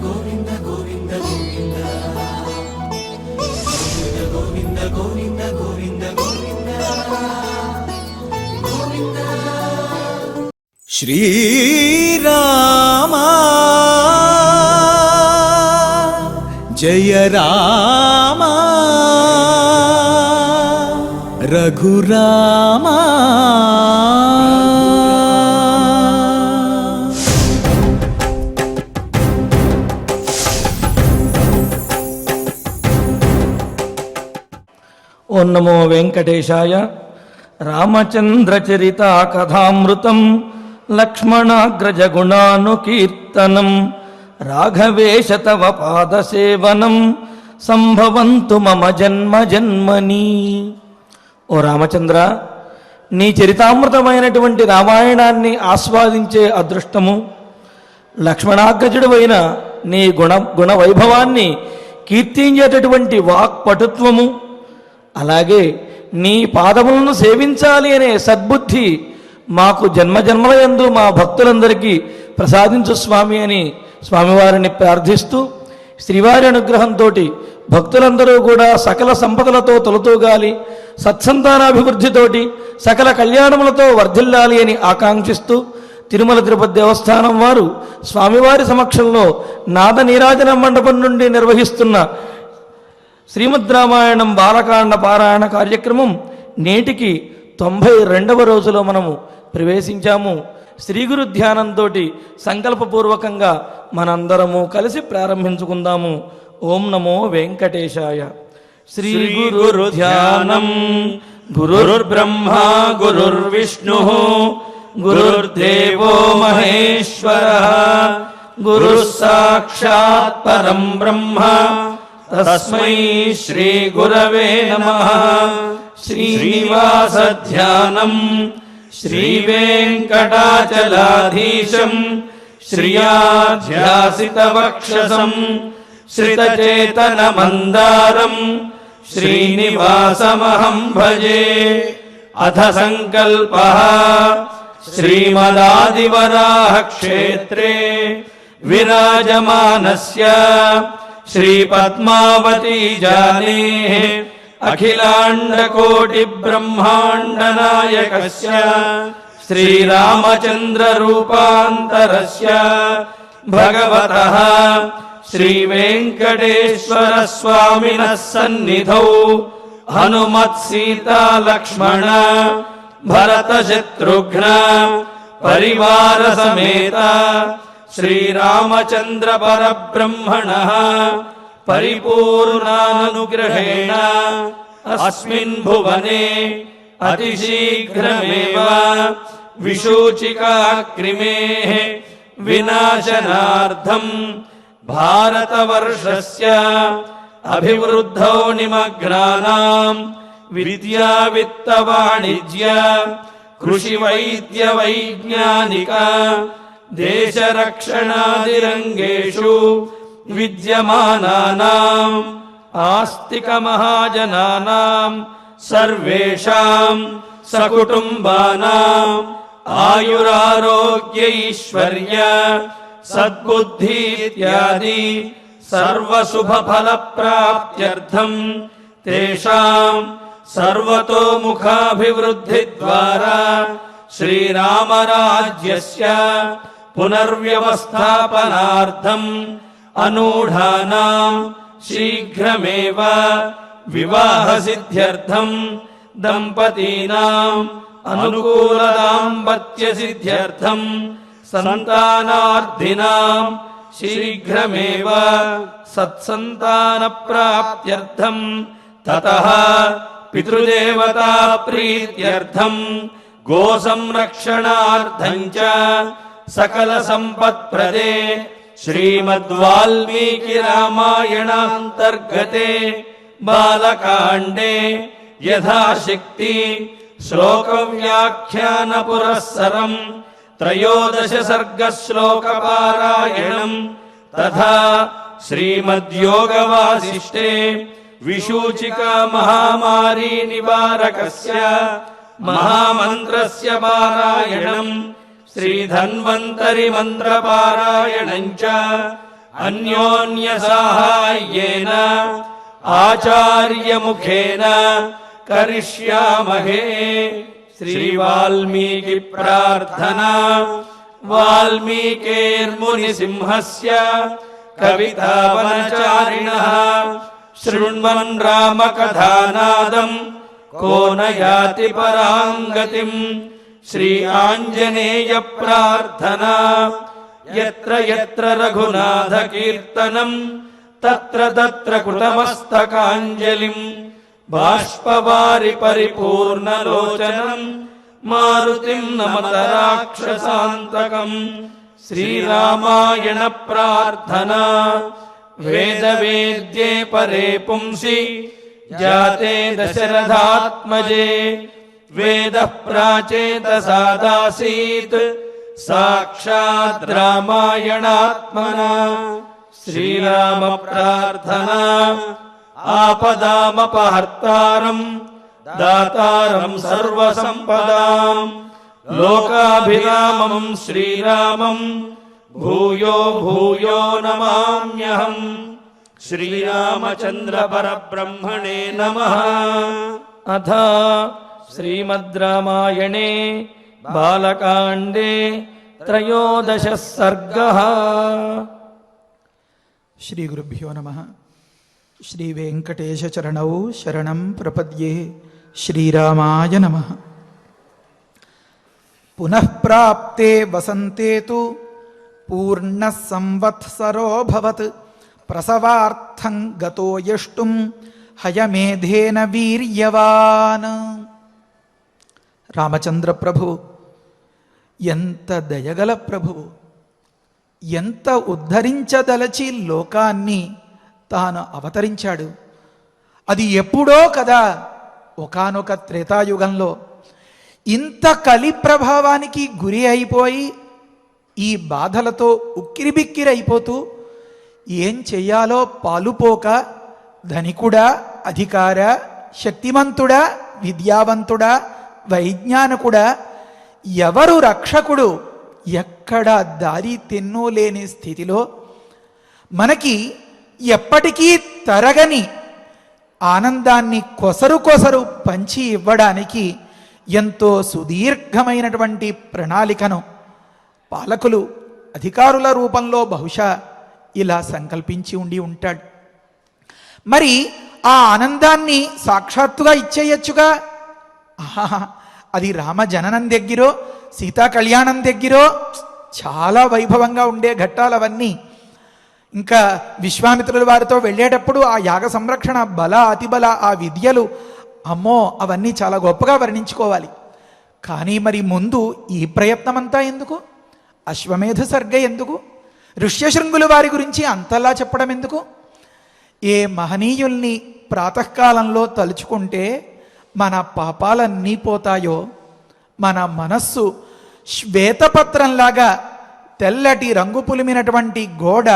గోవింద గోవింద గోవింద గోవింద గోవింద గోవింద గోవింద గోవింద. శ్రీరామ జయ రామ రఘురామ ఓం నమో వెంకటేశాయ. రామచంద్రచరిత కథామృతం లక్ష్మణాగ్రజ గుణానుకీర్తనం రాఘవేశ తవ పాదసేవనం సంభవంతు మమ జన్మ జన్మని. ఓ రామచంద్ర, నీ చరితామృతమైనటువంటి రామాయణాన్ని ఆస్వాదించే అదృష్టము, లక్ష్మణాగ్రజుడు అయిన నీ గుణ వైభవాన్ని కీర్తించేటటువంటి వాక్పటుత్వము, అలాగే నీ పాదములను సేవించాలి అనే సద్బుద్ధి మాకు జన్మజన్మలయందు మా భక్తులందరికీ ప్రసాదించు స్వామి అని స్వామివారిని ప్రార్థిస్తూ, శ్రీవారి అనుగ్రహంతో భక్తులందరూ కూడా సకల సంపదలతో తొలతూగాలి, సత్సంతానాభివృద్ధితోటి సకల కళ్యాణములతో వర్ధిల్లాలి అని ఆకాంక్షిస్తూ, తిరుమల తిరుపతి దేవస్థానం వారు స్వామివారి సమక్షంలో నాద నీరాజన మండపం నుండి నిర్వహిస్తున్న శ్రీమద్ రామాయణం బాలకాండ పారాయణ కార్యక్రమం నేటికి 92వ రోజులో మనము ప్రవేశించాము. శ్రీ గురు ధ్యానంతో సంకల్పపూర్వకంగా మనందరము కలిసి ప్రారంభించుకుందాము. ఓం నమో వెంకటేశాయ. శ్రీ గురు ధ్యానం. గురుర్బ్రహ్మ గురుర్విష్ణు గురుర్దేవో మహేశ్వరః గురుః సాక్షాత్ పరం బ్రహ్మ తస్మై శ్రీ గురవే నమః. శ్రీనివాస ధ్యానం శ్రీ వెంకటాచలాధీశం శ్రియాధ్యాసిత వక్షసం శ్రితచేతన మందారం శ్రీనివాసమహం భజే. అథ సంకల్పః శ్రీమదాదివరాహ క్షేత్రే విరాజమానస్య శ్రీ పద్మావతీ జానేః అఖిలాండ కోటి బ్రహ్మాండ నాయకస్య శ్రీరామచంద్ర రూపాంతరస్య భగవతః శ్రీ వెంకటేశ్వర స్వామినః సన్నిధౌ హనుమత్ సీతా లక్ష్మణ భరత శత్రుఘ్న పరివార సమేత శ్రీరామచంద్ర పరబ్రహ్మణః పరిపూర్ణానుగ్రహేణ అస్మిన్ భువనే అతిశీఘ్రమేవ విశూచికాక్రిమేః వినాశనార్థం భారతవర్షస్య అభివృద్ధౌ నిమగ్నానాం విద్యా విత్త వాణిజ్య కృషి వైద్య వైజ్ఞానిక దేశరక్షణాదిరంగేషు విద్యమానానాం ఆస్తిక మహాజనానాం సర్వేషాం సకుటుంబానాం ఆయురారోగ్యైశ్వర్య సద్బుద్ధి ఇత్యాది సర్వశుభఫలప్రాప్త్యర్థం తేషాం సర్వతోముఖాభివృద్ధి ద్వారా శ్రీరామరాజ్యస్య పునర్వ్యవస్థాపనార్థం అనూఢానాం శీఘ్రమేవ వివాహసిద్ధ్యర్థం దంపతీనాం అనుకూల దాంపత్య సిద్ధ్యర్థం సంతానార్థినాం శీఘ్రమేవ సత్సంతాన ప్రాప్త్యర్థం తతః పితృదేవతా ప్రీత్యర్థం గో సంరక్షణార్థం చ సకల సంపత్ప్రదే శ్రీమద్వాల్మీకి రామాయణాంతర్గతే బాలకాండే యథాశక్తి శ్లోక వ్యాఖ్యాన పురస్సరం 13 సర్గ శ్లోక పారాయణం తథా శ్రీమద్యోగ వాసిష్ఠే విశూచికా మహామారీ నివారకస్య మహామంత్రస్య పారాయణం శ్రీధన్వంతరి మంత్ర పారాయణం చ అన్యోన్యసాహాయ్యేన ఆచార్యముఖేన కరిష్యామహే. శ్రీవాల్మీకి ప్రార్థనా. వాల్మీకేర్మునిసింహస్య కవితావనచారిణః శృణ్వన్ రామకథానాదం కో న యాతి పరాం గతిం. శ్రీ ఆంజనేయ ప్రార్థనా. యత్ర యత్ర రఘునాథ కీర్తనం తత్ర తత్ర కృతమస్తకాంజలిం. బాష్పవారి పరిపూర్ణలోచనం మారుతిం నమత రాక్షసాంతకం. శ్రీరామాయణ ప్రార్థనా. వేదవేద్యే పరే పుంసి జాతే దశరథాత్మజే వేదః ప్రాచేతసాదాసీత్ సాక్షాత్ రామాయణాత్మనా. శ్రీరామ ప్రార్థనా. ఆపదామపహర్తారం దాతారం సర్వసంపదాం లోకాభిరామం శ్రీరామం భూయో భూయో నమామ్యహం. శ్రీరామచంద్ర పరబ్రహ్మణే నమః. అథ శ్రీమద్ రామాయణే బాలకాండే త్రయోదశః సర్గః. శ్రీ గురుభ్యో నమః. శ్రీ వెంకటేశ చరణౌ శరణం ప్రపద్యే. శ్రీరామాయ నమః. పునః ప్రాప్తే వసంతే తు పూర్ణః సంవత్సరోऽభవత్ ప్రసవార్థం గతో యష్టుం హయమేధేన వీర్యవాన్. రామచంద్ర ప్రభు ఎంత దయగల ప్రభువు, ఎంత ఉద్ధరించదలచి లోకాన్ని తాను అవతరించాడు. అది ఎప్పుడో కదా, ఒకానొక త్రేతాయుగంలో ఇంత కలి ప్రభావానికి గురి అయిపోయి ఈ బాధలతో ఉక్కిరిబిక్కిరైపోతూ ఏం చెయ్యాలో పాలుపోక ధనికుడా, అధికార, శక్తిమంతుడా, విద్యావంతుడా, వైజ్ఞానికుడా, ఎవరు రక్షకుడు, ఎక్కడ దారి తెన్నూ లేని స్థితిలో మనకి ఎప్పటికీ తరగని ఆనందాన్ని కొసరు కొసరు పంచి ఇవ్వడానికి ఎంతో సుదీర్ఘమైనటువంటి ప్రణాళికను పాలకులు అధికారుల రూపంలో బహుశా ఇలా సంకల్పించి ఉండి ఉంటాడు. మరి ఆ ఆనందాన్ని సాక్షాత్తుగా ఇచ్చేయచ్చుగా. ఆహా, అది రామ జననం దగ్గరో సీతా కళ్యాణం దగ్గరో చాలా వైభవంగా ఉండే ఘట్టాలవన్నీ. ఇంకా విశ్వామిత్రుల వారితో వెళ్ళేటప్పుడు ఆ యాగ సంరక్షణ బల అతిబల ఆ విద్యలు, అమ్మో, అవన్నీ చాలా గొప్పగా వర్ణించుకోవాలి. కానీ మరి ముందు ఈ ప్రయత్నమంతా ఎందుకు? అశ్వమేధ సర్గ ఎందుకు? ఋష్యశృంగుల వారి గురించి అంతలా చెప్పడం ఎందుకు? ఏ మహనీయుల్ని ప్రాతకాలంలో తలుచుకుంటే మన పాపాలన్నీ పోతాయో, మన మనస్సు శ్వేతపత్రంలాగా తెల్లటి రంగు పులిమినటువంటి గోడ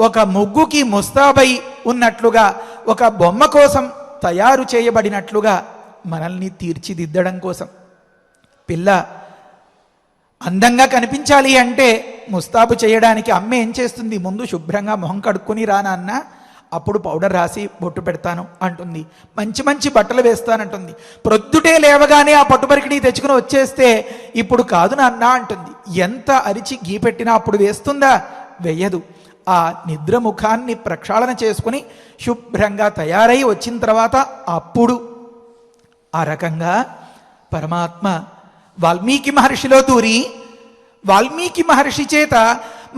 ఒక ముగ్గుకి ముస్తాబై ఉన్నట్లుగా, ఒక బొమ్మ కోసం తయారు చేయబడినట్లుగా మనల్ని తీర్చిదిద్దడం కోసం. పిల్ల అందంగా కనిపించాలి అంటే ముస్తాబు చేయడానికి అమ్మ ఏం చేస్తుంది? ముందు శుభ్రంగా మొహం కడుక్కొని రా నాన్న, అప్పుడు పౌడర్ రాసి బొట్టు పెడతాను అంటుంది. మంచి మంచి బట్టలు వేస్తానంటుంది. ప్రొద్దుటే లేవగానే ఆ పట్టుపరికిడి తెచ్చుకుని వచ్చేస్తే ఇప్పుడు కాదు నాన్న అంటుంది. ఎంత అరిచి గీ పెట్టినా అప్పుడు వేస్తుందా? వెయ్యదు. ఆ నిద్ర ముఖాన్ని ప్రక్షాళన చేసుకుని శుభ్రంగా తయారై వచ్చిన తర్వాత అప్పుడు ఆ రకంగా పరమాత్మ వాల్మీకి మహర్షిలో దూరి వాల్మీకి మహర్షి చేత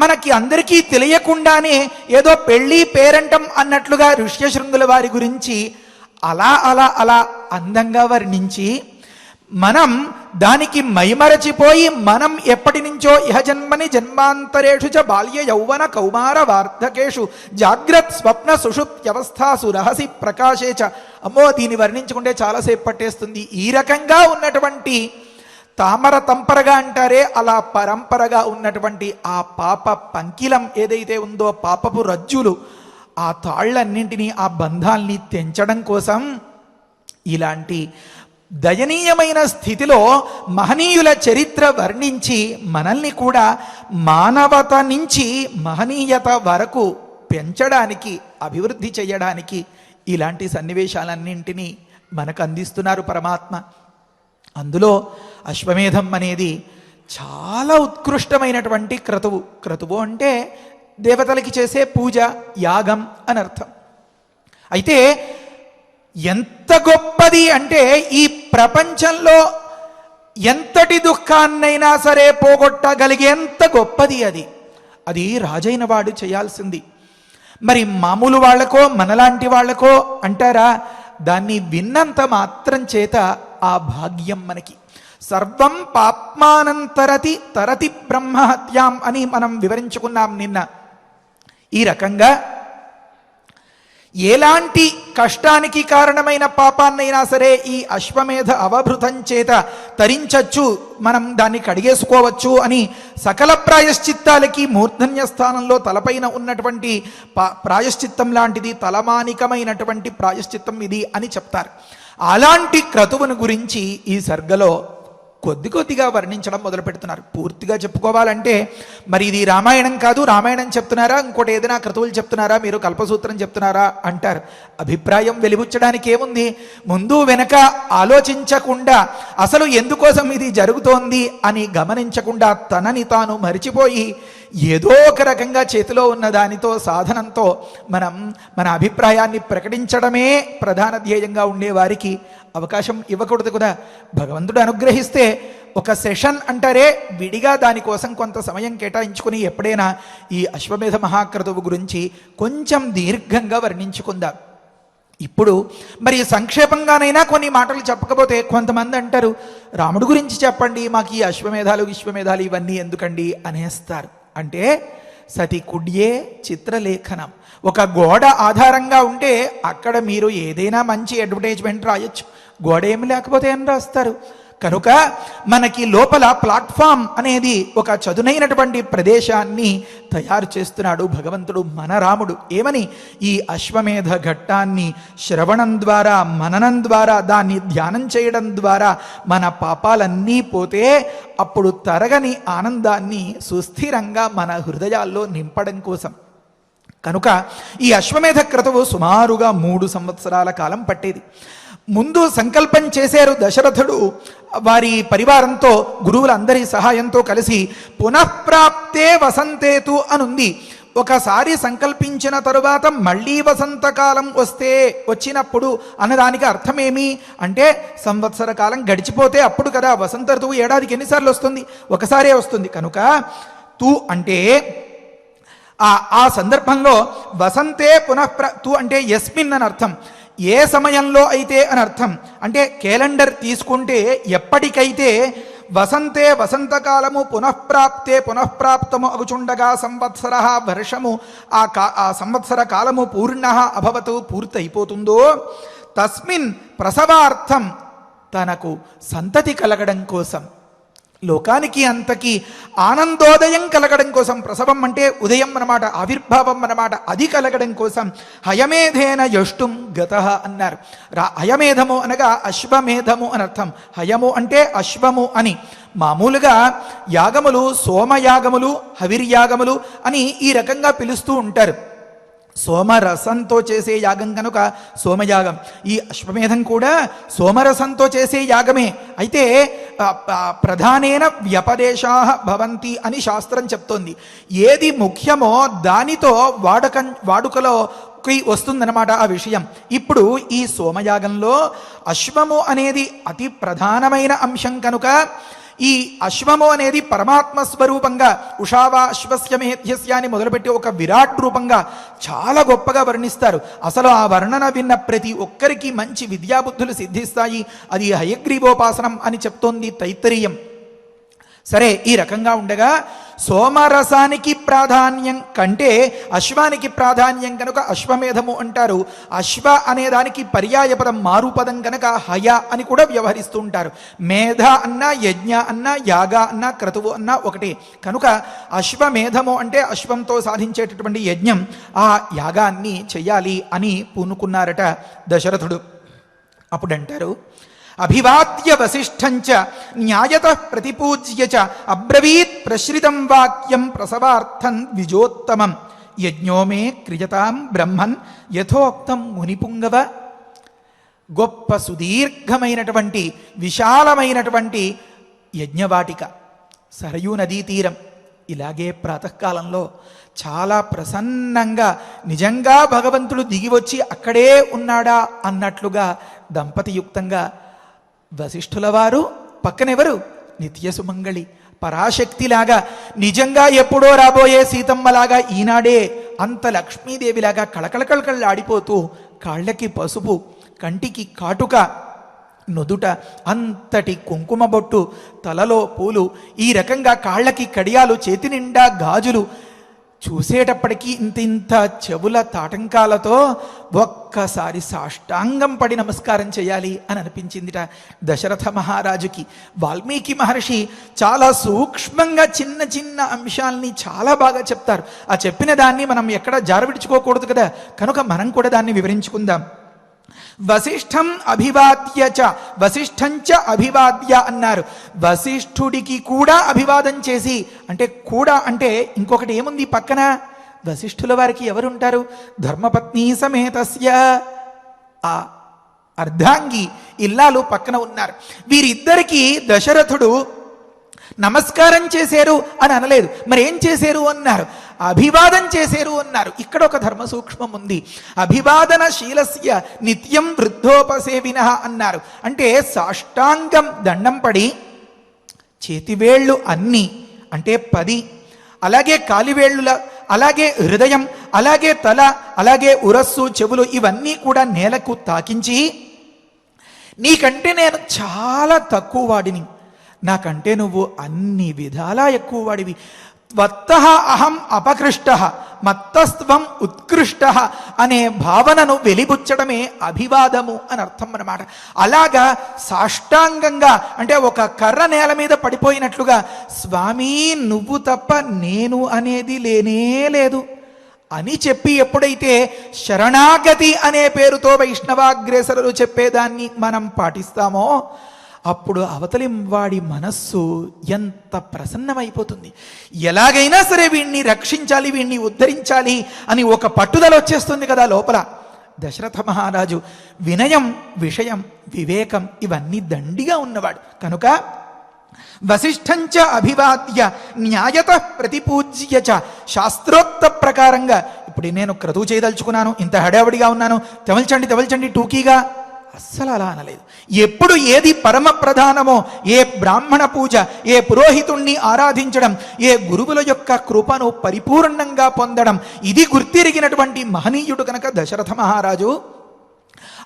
మనకి అందరికీ తెలియకుండానే ఏదో పెళ్ళి పేరంటం అన్నట్లుగా ఋష్యశృంగుల వారి గురించి అలా అలా అలా అందంగా వర్ణించి మనం దానికి మైమరచిపోయి మనం ఎప్పటి నుంచో ఇహ జన్మని జన్మాంతరేషు చ బాల్య యౌవన కౌమార వార్ధకేషు జాగ్రత్ స్వప్న సుషుప్త్యవస్థాసు రహసి ప్రకాశే చ, అమ్మో దీన్ని వర్ణించుకుంటే చాలాసేపు పట్టేస్తుంది. ఈ రకంగా ఉన్నటువంటి తామర తంపరగా అంటారే, అలా పరంపరగా ఉన్నటువంటి ఆ పాప పంకిలం ఏదైతే ఉందో, పాపపు రజ్జులు, ఆ తాళ్లన్నింటినీ, ఆ బంధాల్ని తెంచడం కోసం ఇలాంటి దయనీయమైన స్థితిలో మహనీయుల చరిత్ర వర్ణించి మనల్ని కూడా మానవత నుంచి మహనీయత వరకు పెంచడానికి, అభివృద్ధి చేయడానికి ఇలాంటి సన్నివేశాలన్నింటినీ మనకు అందిస్తున్నారు పరమాత్మ. అందులో అశ్వమేధం అనేది చాలా ఉత్కృష్టమైనటువంటి క్రతువు. క్రతువు అంటే దేవతలకి చేసే పూజ, యాగం అని అర్థం. అయితే ఎంత గొప్పది అంటే ఈ ప్రపంచంలో ఎంతటి దుఃఖాన్నైనా సరే పోగొట్టగలిగేంత గొప్పది అది. అది రాజైన వాడు చేయాల్సింది. మరి మామూలు వాళ్లకో మనలాంటి వాళ్లకో అంటారా? దాన్ని విన్నంత మాత్రం చేత ఆ భాగ్యం మనకి. సర్వం పాప్మానంతరతి తరతి బ్రహ్మహత్యాం అని మనం వివరించుకున్నాం నిన్న. ఈ రకంగా ఎలాంటి కష్టానికి కారణమైన పాపాన్నైనా సరే ఈ అశ్వమేధ అవభృతం చేత తరించచ్చు, మనం దాన్ని కడిగేసుకోవచ్చు అని సకల ప్రాయశ్చిత్తాలకి మూర్ధన్య స్థానంలో తలపైన ఉన్నటువంటి ప్రాయశ్చిత్తం లాంటిది, తలమానికమైనటువంటి ప్రాయశ్చిత్తం ఇది అని చెప్తారు. అలాంటి క్రతువును గురించి ఈ సర్గలో కొద్ది కొద్దిగా వర్ణించడం మొదలు పెడుతున్నారు. పూర్తిగా చెప్పుకోవాలంటే మరి ఇది రామాయణం కాదు, రామాయణం చెప్తున్నారా, ఇంకోటి ఏదైనా క్రతువులు చెప్తున్నారా, మీరు కల్పసూత్రం చెప్తున్నారా అంటారు. అభిప్రాయం వెలిబుచ్చడానికి ఏముంది? ముందు వెనక ఆలోచించకుండా, అసలు ఎందుకోసం ఇది జరుగుతోంది అని గమనించకుండా తనని తాను మరిచిపోయి ఏదో ఒక రకంగా చేతిలో ఉన్న దానితో, సాధనంతో మన అభిప్రాయాన్ని ప్రకటించడమే ప్రధాన ధ్యేయంగా ఉండేవారికి అవకాశం ఇవ్వకూడదు కదా. భగవంతుడు అనుగ్రహిస్తే ఒక సెషన్ అంటారే, విడిగా దానికోసం కొంత సమయం కేటాయించుకుని ఎప్పుడైనా ఈ అశ్వమేధ మహాక్రతువు గురించి కొంచెం దీర్ఘంగా వర్ణించుకుందాం. ఇప్పుడు మరి సంక్షేపంగానైనా కొన్ని మాటలు చెప్పకపోతే కొంతమంది అంటారు, రాముడు గురించి చెప్పండి, మాకు ఈ అశ్వమేధాలు ఇవన్నీ ఎందుకండి అనేస్తారు. అంటే సతి కుడ్యే చిత్రలేఖనం. ఒక గోడ ఆధారంగా ఉంటే అక్కడ మీరు ఏదైనా మంచి అడ్వర్టైజ్మెంట్ రాయొచ్చు, గోడ ఏమి లేకపోతే ఏం రాస్తారు? కనుక మనకి లోపల ప్లాట్ఫామ్ అనేది ఒక చదునైనటువంటి ప్రదేశాన్ని తయారు చేస్తున్నాడు భగవంతుడు, మన రాముడు. ఏమని? ఈ అశ్వమేధ ఘట్టాన్ని శ్రవణం ద్వారా, మననం ద్వారా, దాన్ని ధ్యానం చేయడం ద్వారా మన పాపాలన్నీ పోతే అప్పుడు తరగని ఆనందాన్ని సుస్థిరంగా మన హృదయాల్లో నింపడం కోసం. కనుక ఈ అశ్వమేధ క్రతువు సుమారుగా 3 సంవత్సరాల కాలం పట్టేది. ముందు సంకల్పం చేశారు దశరథుడు వారి పరివారంతో, గురువులందరి సహాయంతో కలిసి. పునఃప్రాప్తే వసంతేతు అనుంది. ఒకసారి సంకల్పించిన తరువాత మళ్ళీ వసంతకాలం వచ్చినప్పుడు అన్నదానికి అర్థమేమి అంటే, సంవత్సర కాలం గడిచిపోతే అప్పుడు కదా. వసంత ఋతువు ఏడాదికి ఎన్నిసార్లు వస్తుంది? ఒకసారే వస్తుంది. కనుక తు అంటే ఆ సందర్భంలో వసంతే తు అంటే యస్మిన్ అని అర్థం. ఏ సమయంలో అయితే అని అర్థం. అంటే క్యాలెండర్ తీసుకుంటే ఎప్పటికైతే వసంతే వసంతకాలము పునఃప్రాప్తము అగుచుండగా సంవత్సర వర్షము ఆ సంవత్సర కాలము పూర్ణ అభవతు పూర్తయిపోతుందో, తస్మిన్ ప్రసవార్థం తనకు సంతతి కలగడం కోసం, లోకానికి అంతకి ఆనందోదయం కలగడం కోసం, ప్రసవం అంటే ఉదయం అన్నమాట, ఆవిర్భావం అన్నమాట, అది కలగడం కోసం హయమేధేన యష్టుం గతః అన్నారు. హయమేధము అనగా అశ్వమేధము అని అర్థం. హయము అంటే అశ్వము అని. మామూలుగా యాగములు సోమయాగములు, హవిర్యాగములు అని ఈ రకంగా పిలుస్తూ ఉంటారు. సోమరసంతో చేసే యాగం కనుక సోమయాగం. ఈ అశ్వమేధం కూడా సోమరసంతో చేసే యాగమే. అయితే ప్రధానేన వ్యపదేశా భవంతి అని శాస్త్రం చెప్తోంది. ఏది ముఖ్యమో దానితో వాడుకలో వస్తుందన్నమాట ఆ విషయం. ఇప్పుడు ఈ సోమయాగంలో అశ్వము అనేది అతి ప్రధానమైన అంశం కనుక ఈ అశ్వము అనేది పరమాత్మ స్వరూపంగా ఉషావా అశ్వస్య మేధ్యస్య అని మొదలుపెట్టి ఒక విరాట్ రూపంగా చాలా గొప్పగా వర్ణిస్తారు. అసలు ఆ వర్ణన విన్న ప్రతి ఒక్కరికి మంచి విద్యాబుద్ధులు సిద్ధిస్తాయి. అది హయగ్రీవోపాసనం అని చెప్తోంది తైత్తరీయం. సరే, ఈ రకంగా ఉండగా సోమరసానికి ప్రాధాన్యం కంటే అశ్వానికి ప్రాధాన్యం కనుక అశ్వమేధము అంటారు. అశ్వ అనే దానికి పర్యాయపదం మారుపదం కనుక హయ అని కూడా వ్యవహరిస్తూ ఉంటారు. మేధ అన్నా, యజ్ఞ అన్నా, యాగ అన్నా, క్రతువు అన్నా ఒకటే. కనుక అశ్వమేధము అంటే అశ్వంతో సాధించేటటువంటి యజ్ఞం, ఆ యాగాన్ని చెయ్యాలి అని పూనుకున్నారట దశరథుడు. అప్పుడంటారు, అభివాద్య వసిష్ఠంచ న్యాయత ప్రతిపూజ్య చ అబ్రవీత్ ప్రశ్రితం వాక్యం ప్రసవార్థం ద్విజోత్తమం. యజ్ఞో మే క్రియతాం బ్రహ్మన్ యథోక్తం మునిపుంగవ. గొప్ప సుదీర్ఘమైనటువంటి విశాలమైనటువంటి యజ్ఞవాటిక, సరయూ నదీ తీరం. ఇలాగే ప్రాతకాలంలో చాలా ప్రసన్నంగా నిజంగా భగవంతుడు దిగివచ్చి అక్కడే ఉన్నాడా అన్నట్లుగా దంపతియుక్తంగా వశిష్ఠుల వారు పక్కనెవరు? నిత్య సుమంగళి పరాశక్తిలాగా నిజంగా ఎప్పుడో రాబోయే సీతమ్మలాగా ఈనాడే అంత లక్ష్మీదేవిలాగా కళకళకళకళలాడిపోతూ కాళ్ళకి పసుపు, కంటికి కాటుక, నుదుట అంతటి కుంకుమ బొట్టు, తలలో పూలు, ఈ రకంగా కాళ్ళకి కడియాలు, చేతి నిండా గాజులు, చూసేటప్పటికీ ఇంత చెవుల తాటంకాలతో ఒక్కసారి సాష్టాంగం పడి నమస్కారం చేయాలి అని అనిపించిందిట దశరథ మహారాజుకి. వాల్మీకి మహర్షి చాలా సూక్ష్మంగా చిన్న చిన్న అంశాలని చాలా బాగా చెప్తారు. ఆ చెప్పిన దాన్ని మనం ఎక్కడ జారవిడుచుకోకూడదు కదా, కనుక మనం కూడా దాన్ని వివరించుకుందాం. వశిష్ఠం అభివాద్య చ, వశిష్ఠంచ అభివాద్య అన్నారు. వశిష్ఠుడికి కూడా అభివాదం చేసి, అంటే కూడా అంటే ఇంకొకటి ఏముంది పక్కన? వశిష్ఠుల వారికి ఎవరుంటారు? ధర్మపత్ని సమేతస్య ఆ అర్ధాంగి ఇల్లాలు పక్కన ఉన్నారు. వీరిద్దరికీ దశరథుడు నమస్కారం చేశారు అని అనలేదు, మరి ఏం చేశారు అన్నారు? అభివాదం చేశారు అన్నారు. ఇక్కడ ఒక ధర్మ సూక్ష్మం ఉంది. అభివాదన శీలస్య నిత్యం వృద్ధోపసేవిన అన్నారు. అంటే సాష్టాంగం దండం పడి చేతివేళ్ళు అన్నీ అంటే 10, అలాగే కాలివేళ్ళుల, అలాగే హృదయం, అలాగే తల, అలాగే ఉరస్సు, చెవులు ఇవన్నీ కూడా నేలకు తాకించి, నీకంటే నేను చాలా తక్కువ వాడిని, నాకంటే నువ్వు అన్ని విధాలా ఎక్కువ వాడివి, త్వత్తః అహం అపకృష్ట మత్తస్త్వం ఉత్కృష్ట అనే భావనను వెలిబుచ్చడమే అభివాదము అని అర్థం అన్నమాట. అలాగా సాష్టాంగంగా అంటే ఒక కర్ర నేల మీద పడిపోయినట్లుగా, స్వామి నువ్వు తప్ప నేను అనేది లేనే లేదు అని చెప్పి ఎప్పుడైతే శరణాగతి అనే పేరుతో వైష్ణవాగ్రేసరులు చెప్పేదాన్ని మనం పాటిస్తామో అప్పుడు అవతలి వాడి మనస్సు ఎంత ప్రసన్నమైపోతుంది. ఎలాగైనా సరే వీణ్ణి రక్షించాలి, వీణ్ణి ఉద్ధరించాలి అని ఒక పట్టుదల వచ్చేస్తుంది కదా లోపల. దశరథ మహారాజు వినయం, విషయం, వివేకం ఇవన్నీ దండిగా ఉన్నవాడు కనుక వశిష్ఠంచ అభివాద్య న్యాయత ప్రతిపూజ్య చ, శాస్త్రోక్త ప్రకారంగా. ఇప్పుడు నేను క్రతువు చేయదలుచుకున్నాను, ఇంత హడావిడిగా ఉన్నాను, తెవల్చండి టూకీగా అస్సలు అలా అనలేదు. ఎప్పుడు ఏది పరమ ప్రధానమో, ఏ బ్రాహ్మణ పూజ, ఏ పురోహితుణ్ణి ఆరాధించడం, ఏ గురువుల యొక్క కృపను పరిపూర్ణంగా పొందడం, ఇది గుర్తిరిగినటువంటి మహనీయుడు కనుక దశరథ మహారాజు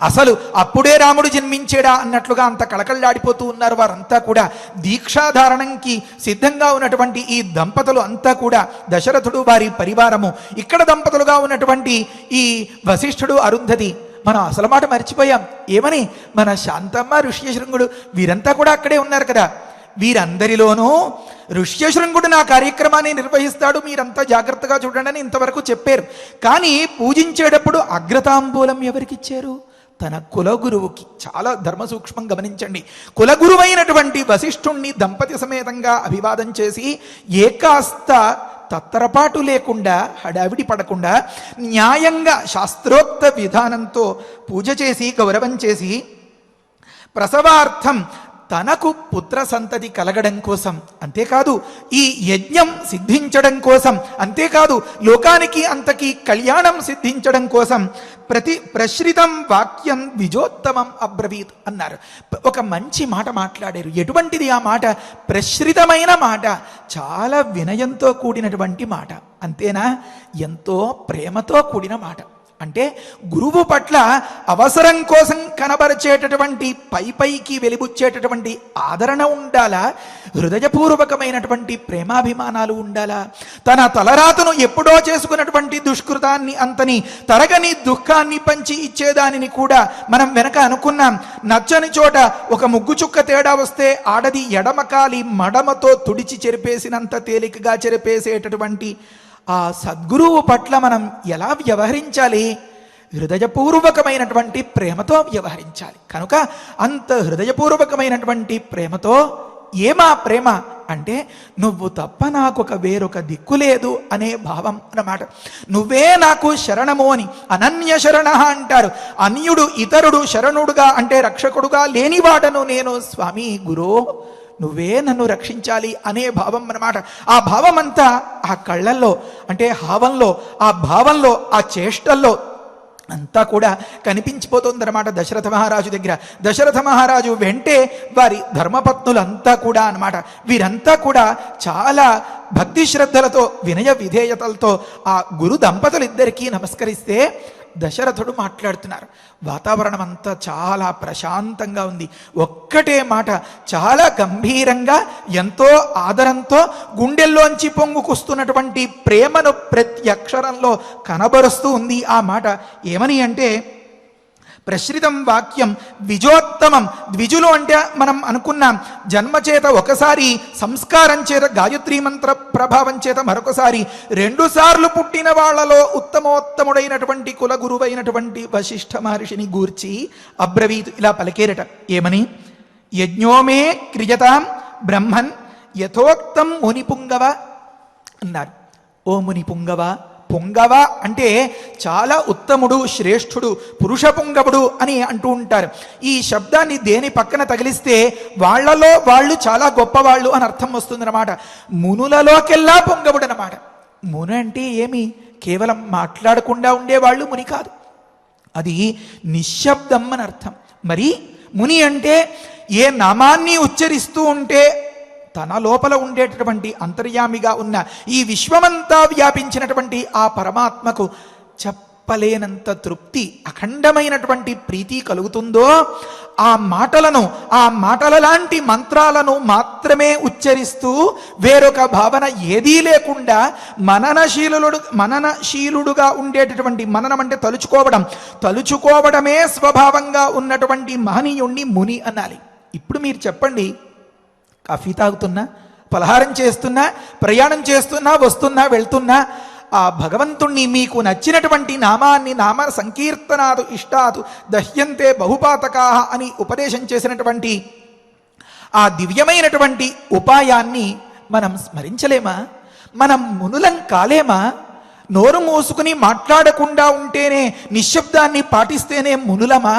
అసలు అప్పుడే రాముడు జన్మించేడా అన్నట్లుగా అంత కళకళలాడిపోతూ ఉన్నారు వారంతా కూడా. దీక్షాధారణంకి సిద్ధంగా ఉన్నటువంటి ఈ దంపతులు అంతా కూడా దశరథుడు, వారి పరివారము, ఇక్కడ దంపతులుగా ఉన్నటువంటి ఈ వశిష్ఠుడు, అరుంధతి. మనం అసలు మాట మర్చిపోయాం. ఏమని? మన శాంతమ్మ, ఋష్యశృంగుడు వీరంతా కూడా అక్కడే ఉన్నారు కదా. వీరందరిలోనూ ఋష్యశృంగుడు నా కార్యక్రమాన్ని నిర్వహిస్తాడు, మీరంతా జాగ్రత్తగా చూడండి అని ఇంతవరకు చెప్పారు. కానీ పూజించేటప్పుడు అగ్రతాంబూలం ఎవరికిచ్చారు? తన కులగురువుకి. చాలా ధర్మ సూక్ష్మం గమనించండి. కులగురువైనటువంటి వశిష్ఠుణ్ణి దంపతి సమేతంగా అభివాదం చేసి ఏకాస్త తత్తరపాటు లేకుండా, హడావిడి పడకుండా న్యాయంగా శాస్త్రోక్త విధానంతో పూజ చేసి గౌరవం చేసి ప్రసవార్థం తనకు పుత్ర సంతతి కలగడం కోసం, అంతేకాదు ఈ యజ్ఞం సిద్ధించడం కోసం, అంతేకాదు లోకానికి అంతకి కళ్యాణం సిద్ధించడం కోసం ప్రశ్రితం వాక్యం ద్విజోత్తమం అబ్రవీత్ అన్నారు. ఒక మంచి మాట మాట్లాడారు. ఎటువంటిది ఆ మాట? ప్రశ్రితమైన మాట, చాలా వినయంతో కూడినటువంటి మాట. అంతేనా? ఎంతో ప్రేమతో కూడిన మాట. అంటే గురువు పట్ల అవసరం కోసం కనబరిచేటటువంటి పైకి వెలిబుచ్చేటటువంటి ఆదరణ ఉండాలా, హృదయపూర్వకమైనటువంటి ప్రేమాభిమానాలు ఉండాలా. తన తలరాతను ఎప్పుడో చేసుకున్నటువంటి దుష్కృతాన్ని, అంతని తరగని దుఃఖాన్ని పంచి ఇచ్చేదానిని కూడా మనం వెనక అనుకున్నాం. నచ్చని చోట ఒక ముగ్గు చుక్క తేడా వస్తే ఆడది ఎడమకాలి మడమతో తుడిచి చెరిపేసినంత తేలికగా చెరిపేసేటటువంటి ఆ సద్గురువు పట్ల మనం ఎలా వ్యవహరించాలి? హృదయపూర్వకమైనటువంటి ప్రేమతో వ్యవహరించాలి. కనుక అంత హృదయపూర్వకమైనటువంటి ప్రేమతో, ఏమా ప్రేమ అంటే నువ్వు తప్ప నాకొక వేరొక దిక్కు లేదు అనే భావం అన్నమాట. నువ్వే నాకు శరణము అని. అనన్య శరణ అంటారు. అన్యుడు ఇతరుడు శరణుడుగా అంటే రక్షకుడుగా లేనివాడను నేను స్వామి గురో, నువ్వే నన్ను రక్షించాలి అనే భావం అన్నమాట. ఆ భావం అంతా ఆ కళ్ళల్లో అంటే హావంలో, ఆ భావంలో, ఆ చేష్టల్లో అంతా కూడా కనిపించిపోతుందన్నమాట దశరథ మహారాజు దగ్గర. దశరథ మహారాజు వెంటే వారి ధర్మపత్నులంతా కూడా అన్నమాట. వీరంతా కూడా చాలా భక్తి శ్రద్ధలతో వినయ విధేయతలతో ఆ గురు దంపతులిద్దరికీ నమస్కరిస్తే దశరథుడు మాట్లాడుతున్నారు. వాతావరణం అంతా చాలా ప్రశాంతంగా ఉంది. ఒక్కటే మాట చాలా గంభీరంగా ఎంతో ఆదరంతో గుండెల్లోంచి పొంగుకొస్తున్నటువంటి ప్రేమను ప్రతి అక్షరంలో కనబరుస్తూ ఉంది. ఆ మాట ఏమని అంటే ప్రశ్రితం వాక్యం ద్విజోత్తమం. ద్విజులు అంటే మనం అనుకున్నాం జన్మచేత ఒకసారి, సంస్కారం చేత గాయత్రీ మంత్ర ప్రభావం చేత మరొకసారి, 2 సార్లు పుట్టిన వాళ్లలో ఉత్తమోత్తముడైనటువంటి కులగురువైనటువంటి వశిష్ఠ మహర్షిని గూర్చి అబ్రవీతు ఇలా పలికేరట. ఏమని? యజ్ఞోమే క్రియతాం బ్రహ్మన్ యథోక్తం మునిపుంగవ అన్నారు. ఓ మునిపుంగవ, పుంగవ అంటే చాలా ఉత్తముడు, శ్రేష్ఠుడు, పురుష పుంగవుడు అని అంటూ ఉంటారు. ఈ శబ్దాన్ని దేని పక్కన తగిలిస్తే వాళ్లలో వాళ్ళు చాలా గొప్పవాళ్ళు అని అర్థం వస్తుందన్నమాట. మునులలోకెల్లా పుంగవుడు అన్నమాట. మును అంటే ఏమి? కేవలం మాట్లాడకుండా ఉండేవాళ్ళు ముని కాదు, అది నిశ్శబ్దం అని అర్థం. మరి ముని అంటే ఏ నామాన్ని ఉచ్చరిస్తూ ఉంటే తన లోపల ఉండేటటువంటి అంతర్యామిగా ఉన్న ఈ విశ్వమంతా వ్యాపించినటువంటి ఆ పరమాత్మకు చెప్పలేనంత తృప్తి, అఖండమైనటువంటి ప్రీతి కలుగుతుందో ఆ మాటలను, ఆ మాటల లాంటి మంత్రాలను మాత్రమే ఉచ్చరిస్తూ వేరొక భావన ఏదీ లేకుండా మననశీలుడుగా ఉండేటటువంటి, మననం అంటే తలుచుకోవడం, తలుచుకోవడమే స్వభావంగా ఉన్నటువంటి మహనీయుణ్ణి ముని అనాలి. ఇప్పుడు మీరు చెప్పండి, కాఫీ తాగుతున్నా, పలహారం చేస్తున్నా, ప్రయాణం చేస్తున్నా, వస్తున్నా, వెళ్తున్నా ఆ భగవంతుణ్ణి మీకు నచ్చినటువంటి నామాన్ని నామ సంకీర్తనాదు ఇష్టాదు దహ్యంతే బహుపాతకా అని ఉపదేశం చేసినటువంటి ఆ దివ్యమైనటువంటి ఉపాయాన్ని మనం స్మరించలేమా? మనం మునులం కాలేమా? నోరు మూసుకుని మాట్లాడకుండా ఉంటేనే, నిశ్శబ్దాన్ని పాటిస్తేనే మునులమా?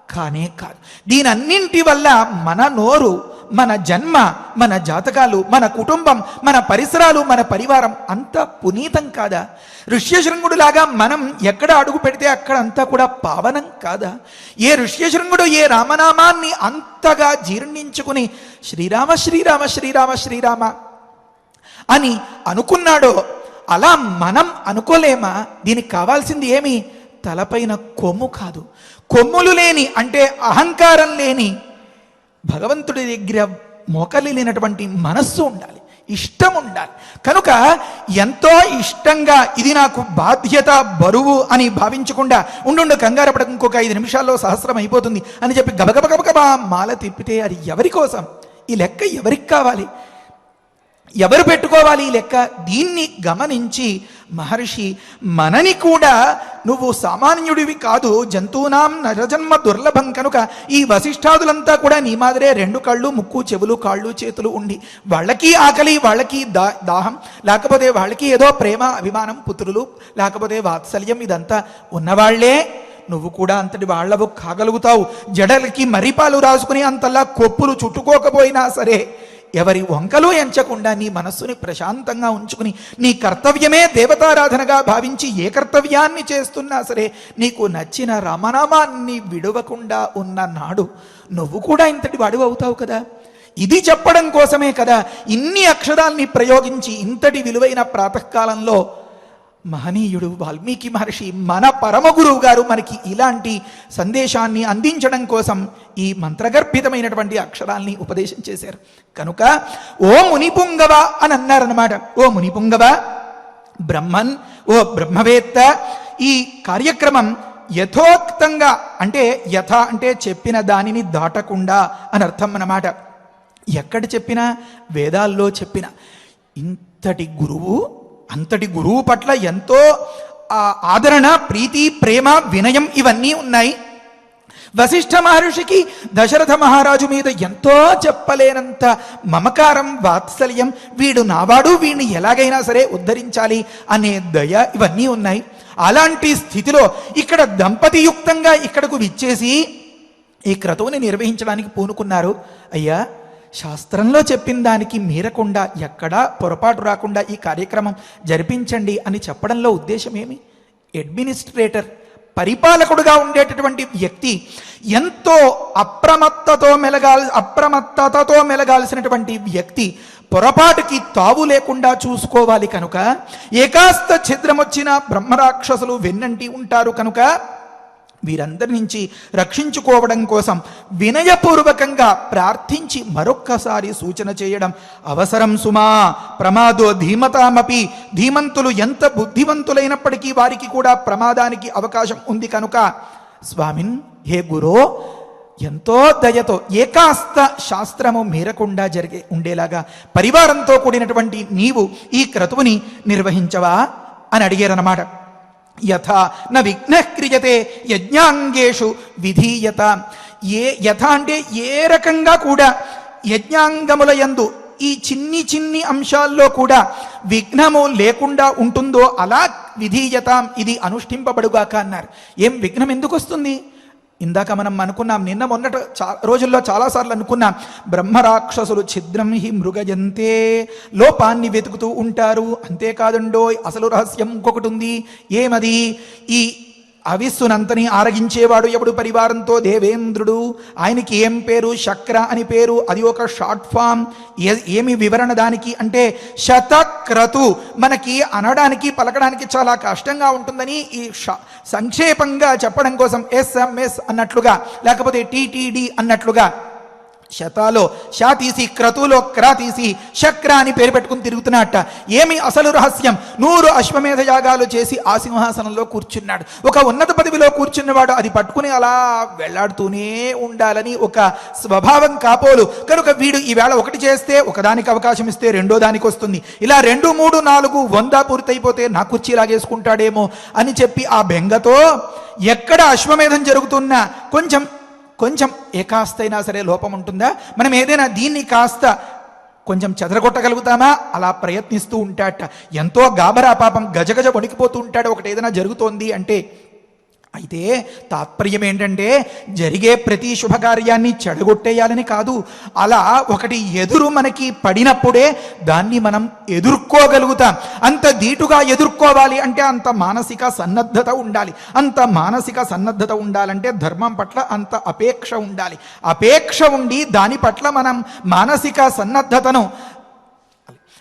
కానే కాదు. దీనన్నింటి వల్ల మన నోరు, మన జన్మ, మన జాతకాలు, మన కుటుంబం, మన పరిసరాలు, మన పరివారం అంతా పునీతం కాదా? ఋష్యశృంగుడులాగా మనం ఎక్కడ అడుగు పెడితే అక్కడ అంతా కూడా పావనం కాదా? ఏ ఋష్యశృంగుడు ఏ రామనామాన్ని అంతగా జీర్ణించుకుని శ్రీరామ శ్రీరామ శ్రీరామ శ్రీరామ అని అనుకున్నాడో అలా మనం అనుకోలేమా? దీనికి కావాల్సింది ఏమి? తలపైన కొమ్ము కాదు, కొమ్ములు లేని అంటే అహంకారం లేని భగవంతుడి దగ్గర మోకలి లేనటువంటి మనస్సు ఉండాలి, ఇష్టం ఉండాలి. కనుక ఎంతో ఇష్టంగా ఇది నాకు బాధ్యత, బరువు అని భావించకుండా ఉండు కంగారు పడక ఇంకొక 5 నిమిషాల్లో సహస్రం అయిపోతుంది అని చెప్పి గబగబగబగబా మాల తిప్పితే అది ఎవరి కోసం? ఈ లెక్క ఎవరికి కావాలి? ఎవరు పెట్టుకోవాలి ఈ లెక్క? దీన్ని గమనించి మహర్షి మనని కూడా నువ్వు సామాన్యుడివి కాదు, జంతువునాం నరజన్మ దుర్లభం, కనుక ఈ వశిష్ఠాదులంతా కూడా నీ మాదిరే 2 కళ్ళు, ముక్కు, చెవులు, కాళ్ళు, చేతులు ఉండి వాళ్ళకి ఆకలి, వాళ్ళకి దాహం, లేకపోతే వాళ్ళకి ఏదో ప్రేమ, అభిమానం, పుత్రులు, లేకపోతే వాత్సల్యం ఇదంతా ఉన్నవాళ్లే. నువ్వు కూడా అంతటి వాళ్లవు కాగలుగుతావు. జడలకి మరిపాలు రాసుకుని అంతలా కొప్పులు చుట్టుకోకపోయినా సరే ఎవరి వంకలు ఎంచకుండా నీ మనస్సుని ప్రశాంతంగా ఉంచుకుని నీ కర్తవ్యమే దేవతారాధనగా భావించి ఏ కర్తవ్యాన్ని చేస్తున్నా సరే నీకు నచ్చిన రామనామాన్ని విడవకుండా ఉన్న నాడు నువ్వు కూడా ఇంతటి వాడు అవుతావు కదా. ఇది చెప్పడం కోసమే కదా ఇన్ని అక్షరాల్ని ప్రయోగించి ఇంతటి విలువైన ప్రాతకాలంలో మహనీయుడు వాల్మీకి మహర్షి మన పరమ గురువు గారు మనకి ఇలాంటి సందేశాన్ని అందించడం కోసం ఈ మంత్రగర్భితమైనటువంటి అక్షరాల్ని ఉపదేశం చేశారు. కనుక ఓ మునిపుంగవ అని అన్నారన్నమాట. ఓ మునిపుంగవ, బ్రహ్మన్, ఓ బ్రహ్మవేత్త, ఈ కార్యక్రమం యథోక్తంగా అంటే యథ అంటే చెప్పిన దానిని దాటకుండా అని అర్థం అన్నమాట. ఎక్కడ చెప్పినా, వేదాల్లో చెప్పిన ఇంతటి గురువు, అంతటి గురువు పట్ల ఎంతో ఆదరణ, ప్రీతి, ప్రేమ, వినయం ఇవన్నీ ఉన్నాయి. వశిష్ఠ మహర్షికి దశరథ మహారాజు మీద ఎంతో చెప్పలేనంత మమకారం, వాత్సల్యం, వీడు నావాడు, వీడిని ఎలాగైనా సరే ఉద్ధరించాలి అనే దయ ఇవన్నీ ఉన్నాయి. అలాంటి స్థితిలో ఇక్కడ దంపతియుక్తంగా ఇక్కడకు విచ్చేసి ఈ క్రతువుని నిర్వహించడానికి పూనుకున్నారు. అయ్యా, శాస్త్రంలో చెప్పిన దానికి మీరకుండా, ఎక్కడా పొరపాటు రాకుండా ఈ కార్యక్రమం జరిపించండి అని చెప్పడంలో ఉద్దేశం ఏమి? అడ్మినిస్ట్రేటర్, పరిపాలకుడుగా ఉండేటటువంటి వ్యక్తి ఎంతో అప్రమత్తతో మెలగాల్సినటువంటి వ్యక్తి పొరపాటుకి తావు లేకుండా చూసుకోవాలి కనుక, ఏకాస్త ఛిద్రమొచ్చిన బ్రహ్మరాక్షసులు వెన్నంటి ఉంటారు కనుక వీరందరి నుంచి రక్షించుకోవడం కోసం వినయపూర్వకంగా ప్రార్థించి మరొక్కసారి సూచన చేయడం అవసరం సుమా. ప్రమాదో ధీమతామపి, ధీమంతులు ఎంత బుద్ధివంతులైనప్పటికీ వారికి కూడా ప్రమాదానికి అవకాశం ఉంది కనుక స్వామిన్, హే గురో, ఎంతో దయతో ఏకాస్త శాస్త్రము మీరకుండా ఉండేలాగా పరివారంతో కూడినటువంటి నీవు ఈ క్రతువుని నిర్వహించవా అని అడిగారన్నమాట. యథా న విఘ్న క్రియతే యజ్ఞాంగేషు విధీయత. యథ అంటే ఏ రకంగా కూడా యజ్ఞాంగముల యందు ఈ చిన్ని అంశాల్లో కూడా విఘ్నము లేకుండా ఉంటుందో అలా విధీయత, ఇది అనుష్ఠింపబడుగాక అన్నారు. ఏం విఘ్నం ఎందుకు వస్తుంది? ఇందాక మనం అనుకున్నాం, నిన్న మొన్నటి రోజుల్లో చాలాసార్లు అనుకున్నాం, బ్రహ్మరాక్షసులు ఛిద్రం హి మృగజంతే, లోపాన్ని వెతుకుతూ ఉంటారు. అంతేకాదండో, అసలు రహస్యం ఇంకొకటి ఉంది. ఏమది? ఈ అవిస్సునంతని ఆరగించేవాడు ఎవడు పరివారంతో? దేవేంద్రుడు. ఆయనకి ఏం పేరు? శక్ర అని పేరు. అది ఒక షార్ట్ ఫామ్. ఏమి వివరణ దానికి అంటే శతక్రతు. మనకి అనడానికి పలకడానికి చాలా కష్టంగా ఉంటుందని ఈ సంక్షేపంగా చెప్పడం కోసం SMS అన్నట్లుగా, లేకపోతే TTD అన్నట్లుగా శతాలో షా తీసి క్రతులో క్రా తీసి శక్ర అని పేరు పెట్టుకుని తిరుగుతున్నట్ట. ఏమి అసలు రహస్యం? 100 అశ్వమేధ యాగాలు చేసి ఆ సింహాసనంలో కూర్చున్నాడు. ఒక ఉన్నత పదవిలో కూర్చున్నవాడు అది పట్టుకుని అలా వెళ్లాడుతూనే ఉండాలని ఒక స్వభావం కాపోలు కనుక వీడు ఈవేళ ఒకటి చేస్తే ఒకదానికి అవకాశం ఇస్తే రెండో దానికి వస్తుంది. ఇలా 2, 3, 4, 100 పూర్తయిపోతే నా కుర్చీ లాగేసుకుంటాడేమో అని చెప్పి ఆ బెంగతో ఎక్కడ అశ్వమేధం జరుగుతున్నా కొంచెం ఏకాస్తైనా సరే లోపం ఉంటుందా, మనం ఏదైనా దీన్ని కాస్త కొంచెం చెదరగొట్టగలుగుతామా, అలా ప్రయత్నిస్తూ ఉంటాడట. ఎంతో గాబరా, పాపం గజగజ వణికిపోతూ ఉంటాడు ఒకటి ఏదైనా జరుగుతోంది అంటే. అయితే తాత్పర్యం ఏంటంటే జరిగే ప్రతి శుభకార్యాన్ని చెడగొట్టేయాలని కాదు, అలా ఒకటి ఎదురు మనకి పడినప్పుడే దాన్ని మనం ఎదుర్కోగలుగుతాం. అంత ధీటుగా ఎదుర్కోవాలి అంటే అంత మానసిక సన్నద్ధత ఉండాలి. అంత మానసిక సన్నద్ధత ఉండాలంటే ధర్మం పట్ల అంత అపేక్ష ఉండాలి. అపేక్ష ఉండి దాని పట్ల మనం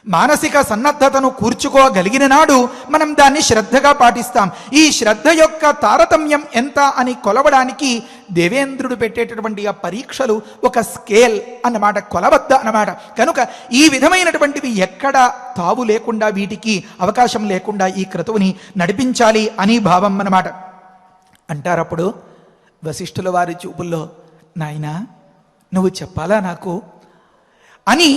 మానసిక సన్నద్ధతను కూర్చుకోగలిగిన నాడు మనం దాన్ని శ్రద్ధగా పాటిస్తాం. ఈ శ్రద్ధ యొక్క తారతమ్యం ఎంత అని కొలవడానికి దేవేంద్రుడు పెట్టేటటువంటి ఆ పరీక్షలు ఒక స్కేల్ అన్నమాట, కొలవద్ద అన్నమాట. కనుక ఈ విధమైనటువంటివి ఎక్కడ తావు లేకుండా, వీటికి అవకాశం లేకుండా ఈ క్రతువుని నడిపించాలి అని భావం అన్నమాట. అంటారప్పుడు వశిష్ఠుల వారి చూపుల్లో, నాయనా నువ్వు చెప్పాలా నాకు అని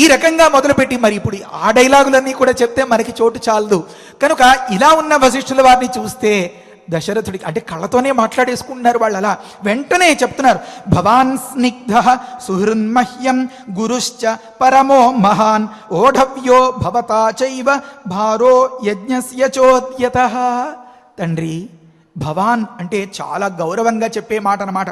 ఈ రకంగా మొదలుపెట్టి, మరి ఇప్పుడు ఆ డైలాగులన్నీ కూడా చెప్తే మనకి చోటు చాలదు కనుక ఇలా ఉన్న వశిష్ఠుల వారిని చూస్తే దశరథుడికి అంటే కళ్ళతోనే మాట్లాడేసుకుంటున్నారు వాళ్ళు. అలా వెంటనే చెప్తున్నారు, భవాన్ స్నిగ్ధ సుహృన్మహ్యం గురుశ్చ పరమో మహాన్ ఓఢవ్యో భవతా చైవ భారో యజ్ఞస్య చోద్యతః. తండ్రి, భవాన్ అంటే చాలా గౌరవంగా చెప్పే మాట అన్నమాట.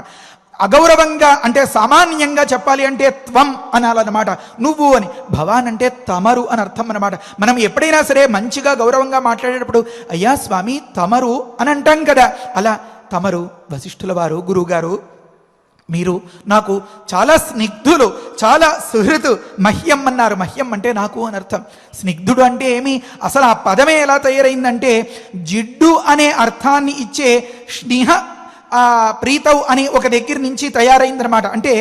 అగౌరవంగా అంటే సామాన్యంగా చెప్పాలి అంటే త్వం అనాలన్నమాట, నువ్వు అని. భవాన్ అంటే తమరు అని అర్థం అన్నమాట. మనం ఎప్పుడైనా సరే మంచిగా గౌరవంగా మాట్లాడేటప్పుడు అయ్యా స్వామి తమరు అని అంటాం కదా, అలా తమరు వశిష్ఠుల వారు గురువుగారు మీరు నాకు చాలా స్నిగ్ధులు, చాలా సుహృతు. మహ్యం అన్నారు, మహ్యం అంటే నాకు అని అర్థం. స్నిగ్ధుడు అంటే ఏమి? అసలు ఆ పదమే ఎలా తయారైందంటే జిడ్డు అనే అర్థాన్ని ఇచ్చే స్నేహ ప్రీతవ్ అని ఒక దగ్గర నుంచి తయారైందనమాట. అంటే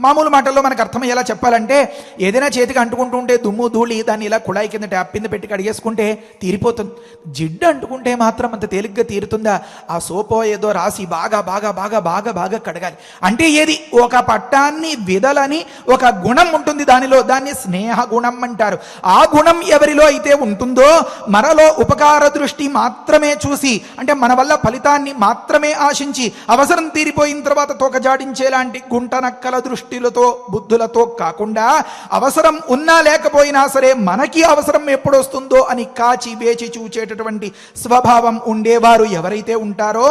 మామూలు మాటల్లో మనకు అర్థమయ్యేలా చెప్పాలంటే ఏదైనా చేతికి అంటుకుంటూ ఉంటే దుమ్ము ధూళి దాన్ని ఇలా కుళాయి కింద ట్యాప్ కింద పెట్టి కడిగేసుకుంటే తీరిపోతుంది. జిడ్డు అంటుకుంటే మాత్రం అంత తేలిగ్గా తీరుతుందా? ఆ సోపో ఏదో రాసి బాగా బాగా బాగా బాగా బాగా కడగాలి. అంటే ఏది? ఒక పట్టాన్ని విదలని ఒక గుణం ఉంటుంది దానిలో, దాన్ని స్నేహ గుణం అంటారు. ఆ గుణం ఎవరిలో అయితే ఉంటుందో మనలో ఉపకార దృష్టి మాత్రమే చూసి, అంటే మన వల్ల ఫలితాన్ని మాత్రమే ఆశించి అవసరం తీరిపోయిన తర్వాత తోక జాడించేలాంటి గుంటనక్కల దృష్టిలతో బుద్ధులతో కాకుండా, అవసరం ఉన్నా లేకపోయినా సరే మనకి అవసరం ఎప్పుడొస్తుందో అని కాచి వేచి చూచేటటువంటి స్వభావం ఉండేవారు ఎవరైతే ఉంటారో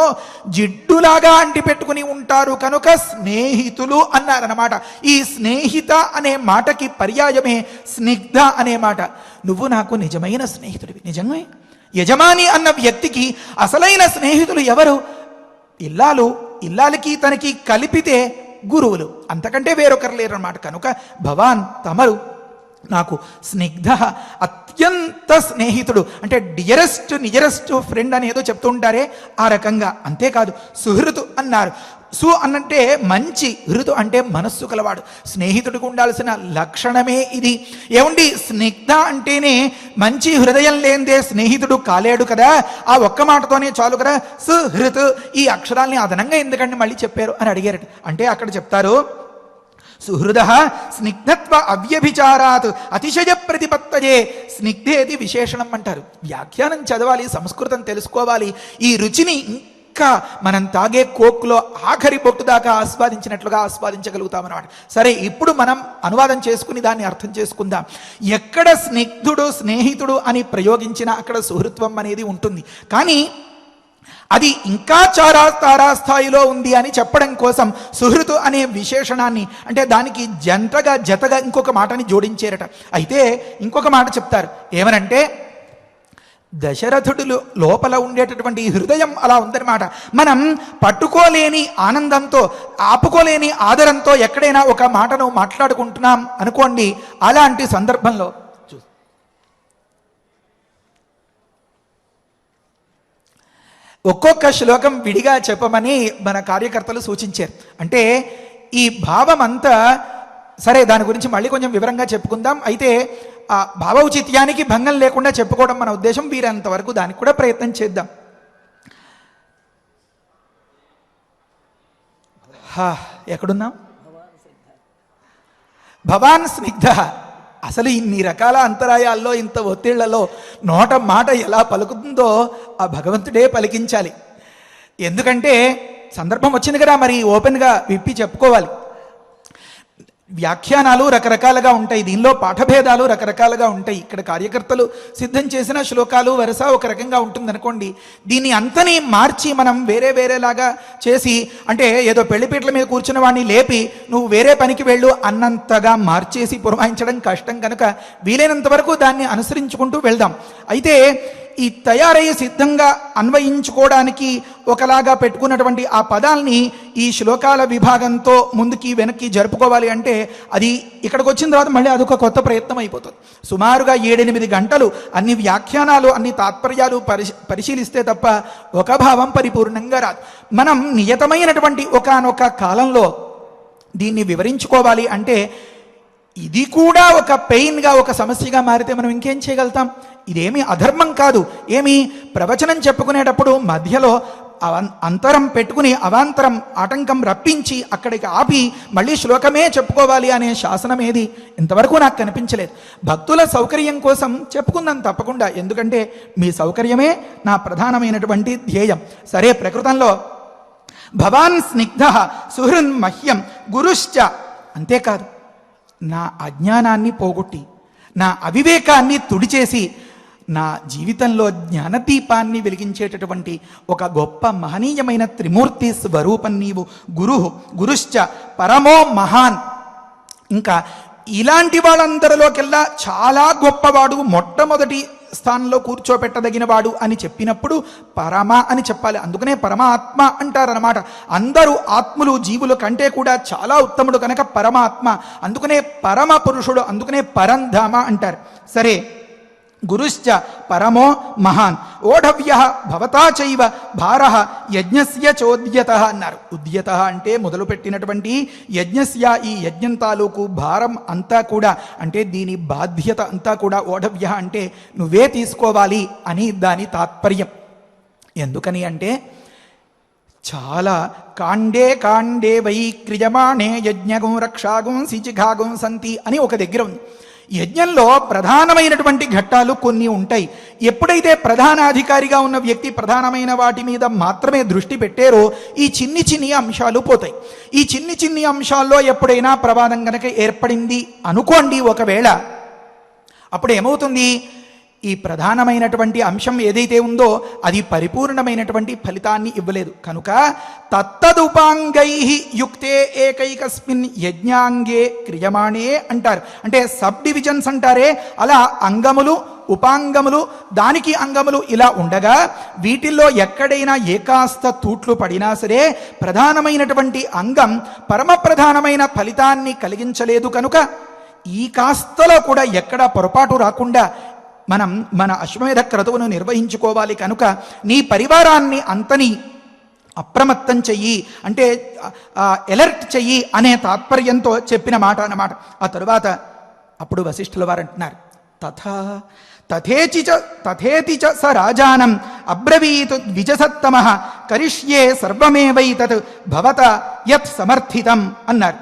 జిడ్డులాగా అంటి పెట్టుకుని ఉంటారు కనుక స్నేహితులు అన్నారన్నమాట. ఈ స్నేహిత అనే మాటకి పర్యాయమే స్నిగ్ధ అనే మాట. నువ్వు నాకు నిజమైన స్నేహితుడివి. నిజమే. యజమాని అన్న వ్యక్తికి అసలైన స్నేహితులు ఎవరు? ఇల్లాలకి తనకి కలిపితే గురువులు, అంతకంటే వేరొకరు లేరు అన్నమాట. కనుక భవాన్ తమరు నాకు స్నిగ్ధ, అత్యంత స్నేహితుడు, అంటే నియరెస్ట్ ఫ్రెండ్ అనేదో చెప్తూ ఉంటారే ఆ రకంగా. అంతేకాదు సుహృతు అన్నారు. అన్నంటే మంచి, హృదు అంటే మనస్సు కలవాడు. స్నేహితుడికి ఉండాల్సిన లక్షణమే ఇది. ఏమండి, స్నిగ్ధ అంటేనే మంచి హృదయం లేనిదే స్నేహితుడు కాలేడు కదా. ఆ ఒక్క మాటతోనే చాలు కదా. సుహృత్ ఈ అక్షరాల్ని అదనంగా ఎందుకంటే మళ్ళీ చెప్పారు అని అడిగారట. అంటే అక్కడ చెప్తారు సుహృద స్నిగ్ధత్వ అవ్యభిచారాత్ అతిశయ ప్రతిపత్తయే. స్నిగ్ధేది విశేషణం అంటారు. వ్యాఖ్యానం చదవాలి, సంస్కృతం తెలుసుకోవాలి. ఈ రుచిని ఇంకా మనం తాగే కోక్లో ఆఖరి బొట్టు దాకా ఆస్వాదించినట్లుగా ఆస్వాదించగలుగుతామన్నమాట. సరే, ఇప్పుడు మనం అనువాదం చేసుకుని దాన్ని అర్థం చేసుకుందాం. ఎక్కడ స్నిగ్ధుడు స్నేహితుడు అని ప్రయోగించినా అక్కడ సుహృత్వం అనేది ఉంటుంది. కానీ అది ఇంకా తారాస్థాయిలో ఉంది అని చెప్పడం కోసం సుహృతు అనే విశేషణాన్ని, అంటే దానికి జతగా ఇంకొక మాటని జోడించారట. అయితే ఇంకొక మాట చెప్తారు. ఏమనంటే దశరథుడు లోపల ఉండేటటువంటి హృదయం అలా ఉందన్నమాట. మనం పట్టుకోలేని ఆనందంతో, ఆపుకోలేని ఆదరంతో ఎక్కడైనా ఒక మాటను మాట్లాడుకుంటున్నాం అనుకోండి. అలాంటి సందర్భంలో ఒక్కొక్క శ్లోకం విడిగా చెప్పమని మన కార్యకర్తలు సూచించారు. అంటే ఈ భావం అంతా సరే, దాని గురించి మళ్ళీ కొంచెం వివరంగా చెప్పుకుందాం. అయితే ఆ భావౌచిత్యానికి భంగం లేకుండా చెప్పుకోవడం మన ఉద్దేశం. వీరంతవరకు దానికి కూడా ప్రయత్నం చేద్దాం. ఎక్కడున్నాం? భవాన్ స్నిగ్ధ. అసలు ఇన్ని రకాల అంతరాయాల్లో, ఇంత ఒత్తిళ్లలో నోట మాట ఎలా పలుకుతుందో ఆ భగవంతుడే పలికించాలి. ఎందుకంటే సందర్భం వచ్చింది కదా, మరి ఓపెన్గా విప్పి చెప్పుకోవాలి. వ్యాఖ్యానాలు రకరకాలుగా ఉంటాయి, దీనిలో పాఠభేదాలు రకరకాలుగా ఉంటాయి. ఇక్కడ కార్యకర్తలు సిద్ధం చేసిన శ్లోకాలు వరుస ఒక రకంగా ఉంటుంది అనుకోండి. దీన్ని అంతని మార్చి మనం వేరేలాగా చేసి, అంటే ఏదో పెళ్లిపీటల మీద కూర్చున్న వాడిని లేపి నువ్వు వేరే పనికి వెళ్ళు అన్నంతగా మార్చేసి పురమాయించడం కష్టం. కనుక వీలైనంత వరకు దాన్ని అనుసరించుకుంటూ వెళ్దాం. అయితే ఈ తయారయ్యి సిద్ధంగా అన్వయించుకోవడానికి ఒకలాగా పెట్టుకున్నటువంటి ఆ పదాల్ని ఈ శ్లోకాల విభాగంతో ముందుకి వెనక్కి జరుపుకోవాలి అంటే అది ఇక్కడికి వచ్చిన తర్వాత మళ్ళీ అదొక కొత్త ప్రయత్నం అయిపోతుంది. సుమారుగా 7-8 గంటలు అన్ని వ్యాఖ్యానాలు, అన్ని తాత్పర్యాలు పరిశీలిస్తే తప్ప ఒక భావం పరిపూర్ణంగా రాదు. మనం నియతమైనటువంటి ఒకానొక కాలంలో దీన్ని వివరించుకోవాలి అంటే ఇది కూడా ఒక పెయిన్గా, ఒక సమస్యగా మారితే మనం ఇంకేం చేయగలుగుతాం? ఇదేమీ అధర్మం కాదు. ఏమి ప్రవచనం చెప్పుకునేటప్పుడు మధ్యలో అంతరం పెట్టుకుని అవాంతరం ఆటంకం రప్పించి అక్కడికి ఆపి మళ్ళీ శ్లోకమే చెప్పుకోవాలి అనే శాసనం ఏది ఇంతవరకు నాకు కనిపించలేదు. భక్తుల సౌకర్యం కోసం చెప్పుకుందాం తప్పకుండా, ఎందుకంటే మీ సౌకర్యమే నా ప్రధానమైనటువంటి ధ్యేయం. సరే, ప్రకృతంలో భవాన్ స్నిగ్ధ సుహృన్ మహ్యం గురుశ్చ. అంతేకాదు, నా అజ్ఞానాన్ని పోగొట్టి, నా అవివేకాన్ని తుడిచేసి, నా జీవితంలో జ్ఞానదీపాన్ని వెలిగించేటటువంటి ఒక గొప్ప మహనీయమైన త్రిమూర్తి స్వరూపం నీవు. గురుశ్చ పరమో మహాన్. ఇంకా ఇలాంటి వాళ్ళందరిలోకెల్లా చాలా గొప్పవాడు, మొట్టమొదటి స్థానంలో కూర్చోపెట్టదగినవాడు అని చెప్పినప్పుడు పరమ అని చెప్పాలి. అందుకనే పరమాత్మ అంటారనమాట. అందరూ ఆత్ములు జీవుల కంటే కూడా చాలా ఉత్తముడు కనుక పరమాత్మ. అందుకనే పరమ పురుషుడు, అందుకనే పరంధామ అంటారు. సరే, గురుశ్చ పరమో మహాన్ ఓఢవ్య భవతా చైవ భార యజ్ఞస్య చోద్యత అన్నారు. ఉద్యత అంటే మొదలుపెట్టినటువంటి యజ్ఞస్య ఈ యజ్ఞం తాలూకు భారం అంతా కూడా అంటే దీని బాధ్యత అంతా కూడా ఓఢవ్య అంటే నువ్వే తీసుకోవాలి అని దాని తాత్పర్యం. ఎందుకని అంటే చాలా కాండే కాండే వై క్రియమాణే యజ్ఞగం రక్షాగం శిచిఘాగం సంతి అని ఒక దగ్గర ఉంది. యజ్ఞంలో ప్రధానమైనటువంటి ఘట్టాలు కొన్ని ఉంటాయి. ఎప్పుడైతే ప్రధానాధికారిగా ఉన్న వ్యక్తి ప్రధానమైన వాటి మీద మాత్రమే దృష్టి పెట్టారో ఈ చిన్ని చిన్ని అంశాలు పోతాయి. ఈ చిన్ని చిన్ని అంశాల్లో ఎప్పుడైనా ప్రమాదం కనుక ఏర్పడింది అనుకోండి ఒకవేళ, అప్పుడు ఏమవుతుంది, ఈ ప్రధానమైనటువంటి అంశం ఏదైతే ఉందో అది పరిపూర్ణమైనటువంటి ఫలితాన్ని ఇవ్వలేదు. కనుక తత్తదుపాంగై యుక్తే ఏకైకస్మిన్ యజ్ఞాంగే క్రియమాణే అంటారు. అంటే సబ్ డివిజన్స్ అంటారే, అలా అంగములు ఉపాంగములు దానికి అంగములు ఇలా ఉండగా వీటిల్లో ఎక్కడైనా ఏకాస్త తూట్లు పడినా సరే ప్రధానమైనటువంటి అంగం పరమ ప్రధానమైన ఫలితాన్ని కలిగించలేదు. కనుక ఈ కాస్తలో కూడా ఎక్కడా పొరపాటు రాకుండా మనం మన అశ్వమేధ క్రతువును నిర్వహించుకోవాలి. కనుక నీ పరివారాన్ని అంతని అప్రమత్తం చెయ్యి అంటే ఎలర్ట్ చెయ్యి అనే తాత్పర్యంతో చెప్పిన మాట అన్నమాట. ఆ తరువాత అప్పుడు వశిష్ఠుల వారు అంటున్నారు, తథేతి చ స రాజానం అబ్రవీతు ద్విజసత్తమః కరిష్యే సర్వమేవైతత్ భవత యత్ సమర్థితం అన్నారు.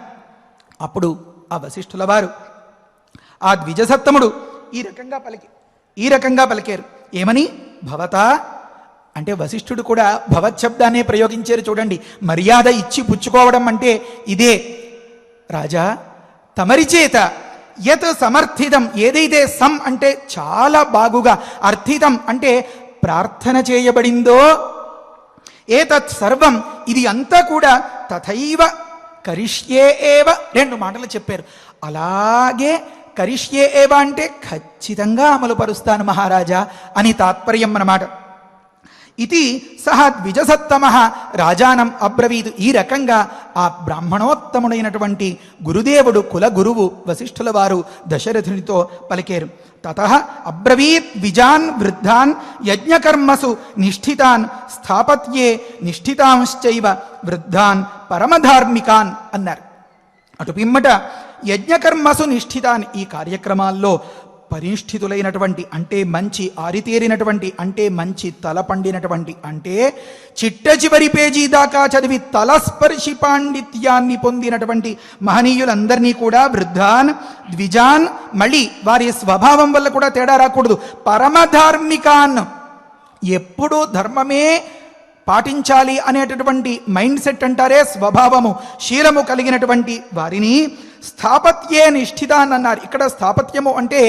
అప్పుడు ఆ వశిష్ఠుల వారు ఆ ద్విజసత్తముడు ఈ రకంగా పలికారు. ఏమని? భవత అంటే వశిష్ఠుడు కూడా భవచ్చబ్దాన్నే ప్రయోగించారు. చూడండి, మర్యాద ఇచ్చి పుచ్చుకోవడం అంటే ఇదే. రాజా, తమరి చేత యత్ సమర్థితం, ఏదైతే సం అంటే చాలా బాగుగా, అర్థితం అంటే ప్రార్థన చేయబడిందో, ఏతత్ సర్వం ఇది అంతా కూడా తథైవ కరిష్యే ఏవ, రెండు మాటలు చెప్పారు. అలాగే కరిష్యే ఏవ అంటే ఖచ్చితంగా అమలు పరుస్తాను మహారాజా అని తాత్పర్యం అన్నమాట. ఇది సహ ద్విజసత్తమః రాజానం అబ్రవీతు. ఈ రకంగా ఆ బ్రాహ్మణోత్తముడైనటువంటి గురుదేవుడు కుల గురువు వశిష్ఠుల వారు దశరథునితో పలికేరు. తతః అబ్రవీత్ ద్విజాన్ వృద్ధాన్ యజ్ఞకర్మసు నిష్ఠితాన్ స్థాపత్యే నిష్ఠితాంశ్చైవ వృద్ధాన్ పరమధార్మికాన్ అన్నారు. అటు పిమ్మట యజ్ఞకర్మసు నిష్ఠితాన్, ఈ కార్యక్రమాల్లో పరినిష్ఠితులైనటువంటి అంటే మంచి ఆరితేరినటువంటి అంటే మంచి తల పండినటువంటి అంటే చిట్ట చివరి పేజీ దాకా చదివి తలస్పర్శి పాండిత్యాన్ని పొందినటువంటి మహనీయులందరినీ కూడా వృద్ధాన్ ద్విజాన్, మళ్ళీ వారి స్వభావం వల్ల కూడా తేడా రాకూడదు, పరమధార్మికాన్, ఎప్పుడూ ధర్మమే పాటించాలి అనేటటువంటి మైండ్ సెట్ అంటారే, స్వభావము శీలము కలిగినటువంటి వారిని స్థాపత్యే నిష్ఠితాన్ అన్నారు. ఇక్కడ స్థాపత్యము అంటే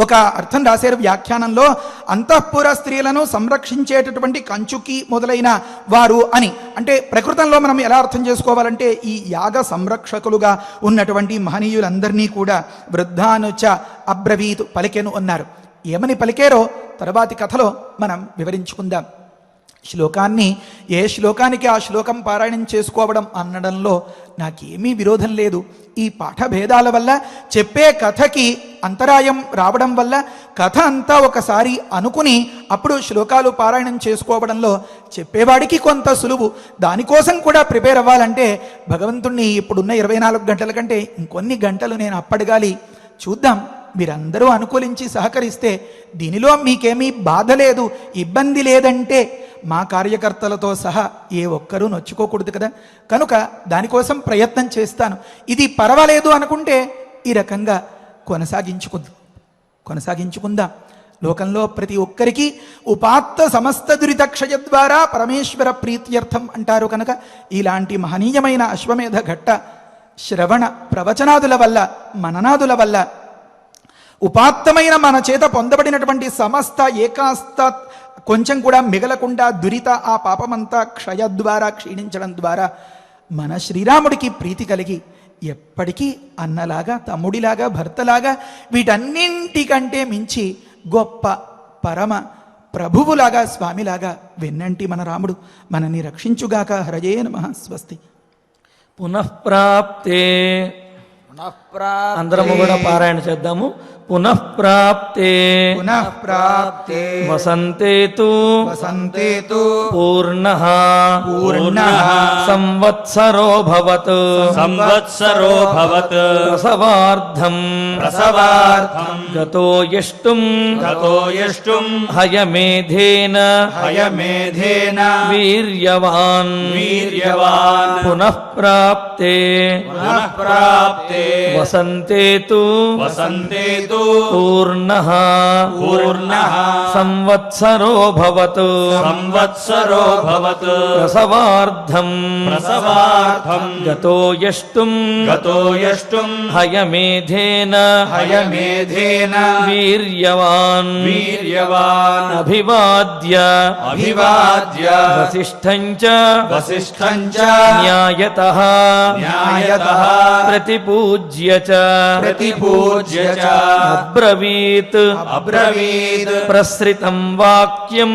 ఒక అర్థం రాశారు వ్యాఖ్యానంలో, అంతఃపుర స్త్రీలను సంరక్షించేటటువంటి కంచుకి మొదలైన వారు అని. అంటే ప్రకృతంలో మనం ఎలా అర్థం చేసుకోవాలంటే ఈ యాగ సంరక్షకులుగా ఉన్నటువంటి మహనీయులందరినీ కూడా వృద్ధానుచ అబ్రవీతు పలికెను అన్నారు. ఏమని పలికేరో తర్వాతి కథలో మనం వివరించుకుందాం. శ్లోకాన్ని ఏ శ్లోకానికి ఆ శ్లోకం పారాయణం చేసుకోవడం అనడంలో నాకేమీ విరోధం లేదు. ఈ పాఠభేదాల వల్ల చెప్పే కథకి అంతరాయం రావడం వల్ల కథ అంతా ఒకసారి అనుకుని అప్పుడు శ్లోకాలు పారాయణం చేసుకోవడంలో చెప్పేవాడికి కొంత సులువు. దానికోసం కూడా ప్రిపేర్ అవ్వాలంటే భగవంతుణ్ణి ఇప్పుడున్న 24 గంటల కంటే ఇంకొన్ని గంటలు నేను అప్పడగాలి. చూద్దాం, మీరందరూ అనుకూలించి సహకరిస్తే దీనిలో మీకేమీ బాధ లేదు, ఇబ్బంది లేదంటే మా కార్యకర్తలతో సహా ఏ ఒక్కరూ నొచ్చుకోకూడదు కదా. కనుక దానికోసం ప్రయత్నం చేస్తాను. ఇది పర్వాలేదు అనుకుంటే ఈ రకంగా కొనసాగించుకుందాం. లోకంలో ప్రతి ఒక్కరికి ఉపాత్త సమస్త దురిత క్షయ ద్వారా పరమేశ్వర ప్రీత్యర్థం అంటారు. కనుక ఇలాంటి మహనీయమైన అశ్వమేధ ఘట్ట శ్రవణ ప్రవచనాదుల వల్ల, మననాదుల వల్ల ఉపాత్తమైన మన చేత పొందబడినటువంటి సమస్త ఏకాస్త కొంచెం కూడా మిగలకుండా దురిత ఆ పాపమంతా క్షయ ద్వారా క్షీణించడం ద్వారా మన శ్రీరాముడికి ప్రీతి కలిగి ఎప్పటికీ అన్నలాగా, తమ్ముడిలాగా, భర్తలాగా, వీటన్నింటికంటే మించి గొప్ప పరమ ప్రభువులాగా, స్వామిలాగా వెన్నంటి మన రాముడు మనని రక్షించుగాక. హరయే నమః. స్వస్తి. పునఃప్రాప్తే అందరము కూడా పారాయణ చేద్దాము. పునః ప్రాప్తే పునః ప్రాప్తే వసంతే తు వసంతే తు పూర్ణః పూర్ణః సంవత్సరో భవత్ సంవత్సరో భవత్ ప్రసవార్థం ప్రసవార్థం గతో యష్టుం హయమేధేన హయమేధేన వీర్యవాన్ పునః ప్రాప్తే పునః ప్రాప్తే వసంతే తు పూర్ణః సంవత్సరో భవత్ సంవత్సరో భవత్ ప్రసవార్థం గతో యష్టుం హయమేధేన వీర్యవాన్ అభివాద్య వసిష్ఠం చ న్యాయతః ప్రతిపూజ్య చ అబ్రవీత్ ప్రసృతం వాక్యం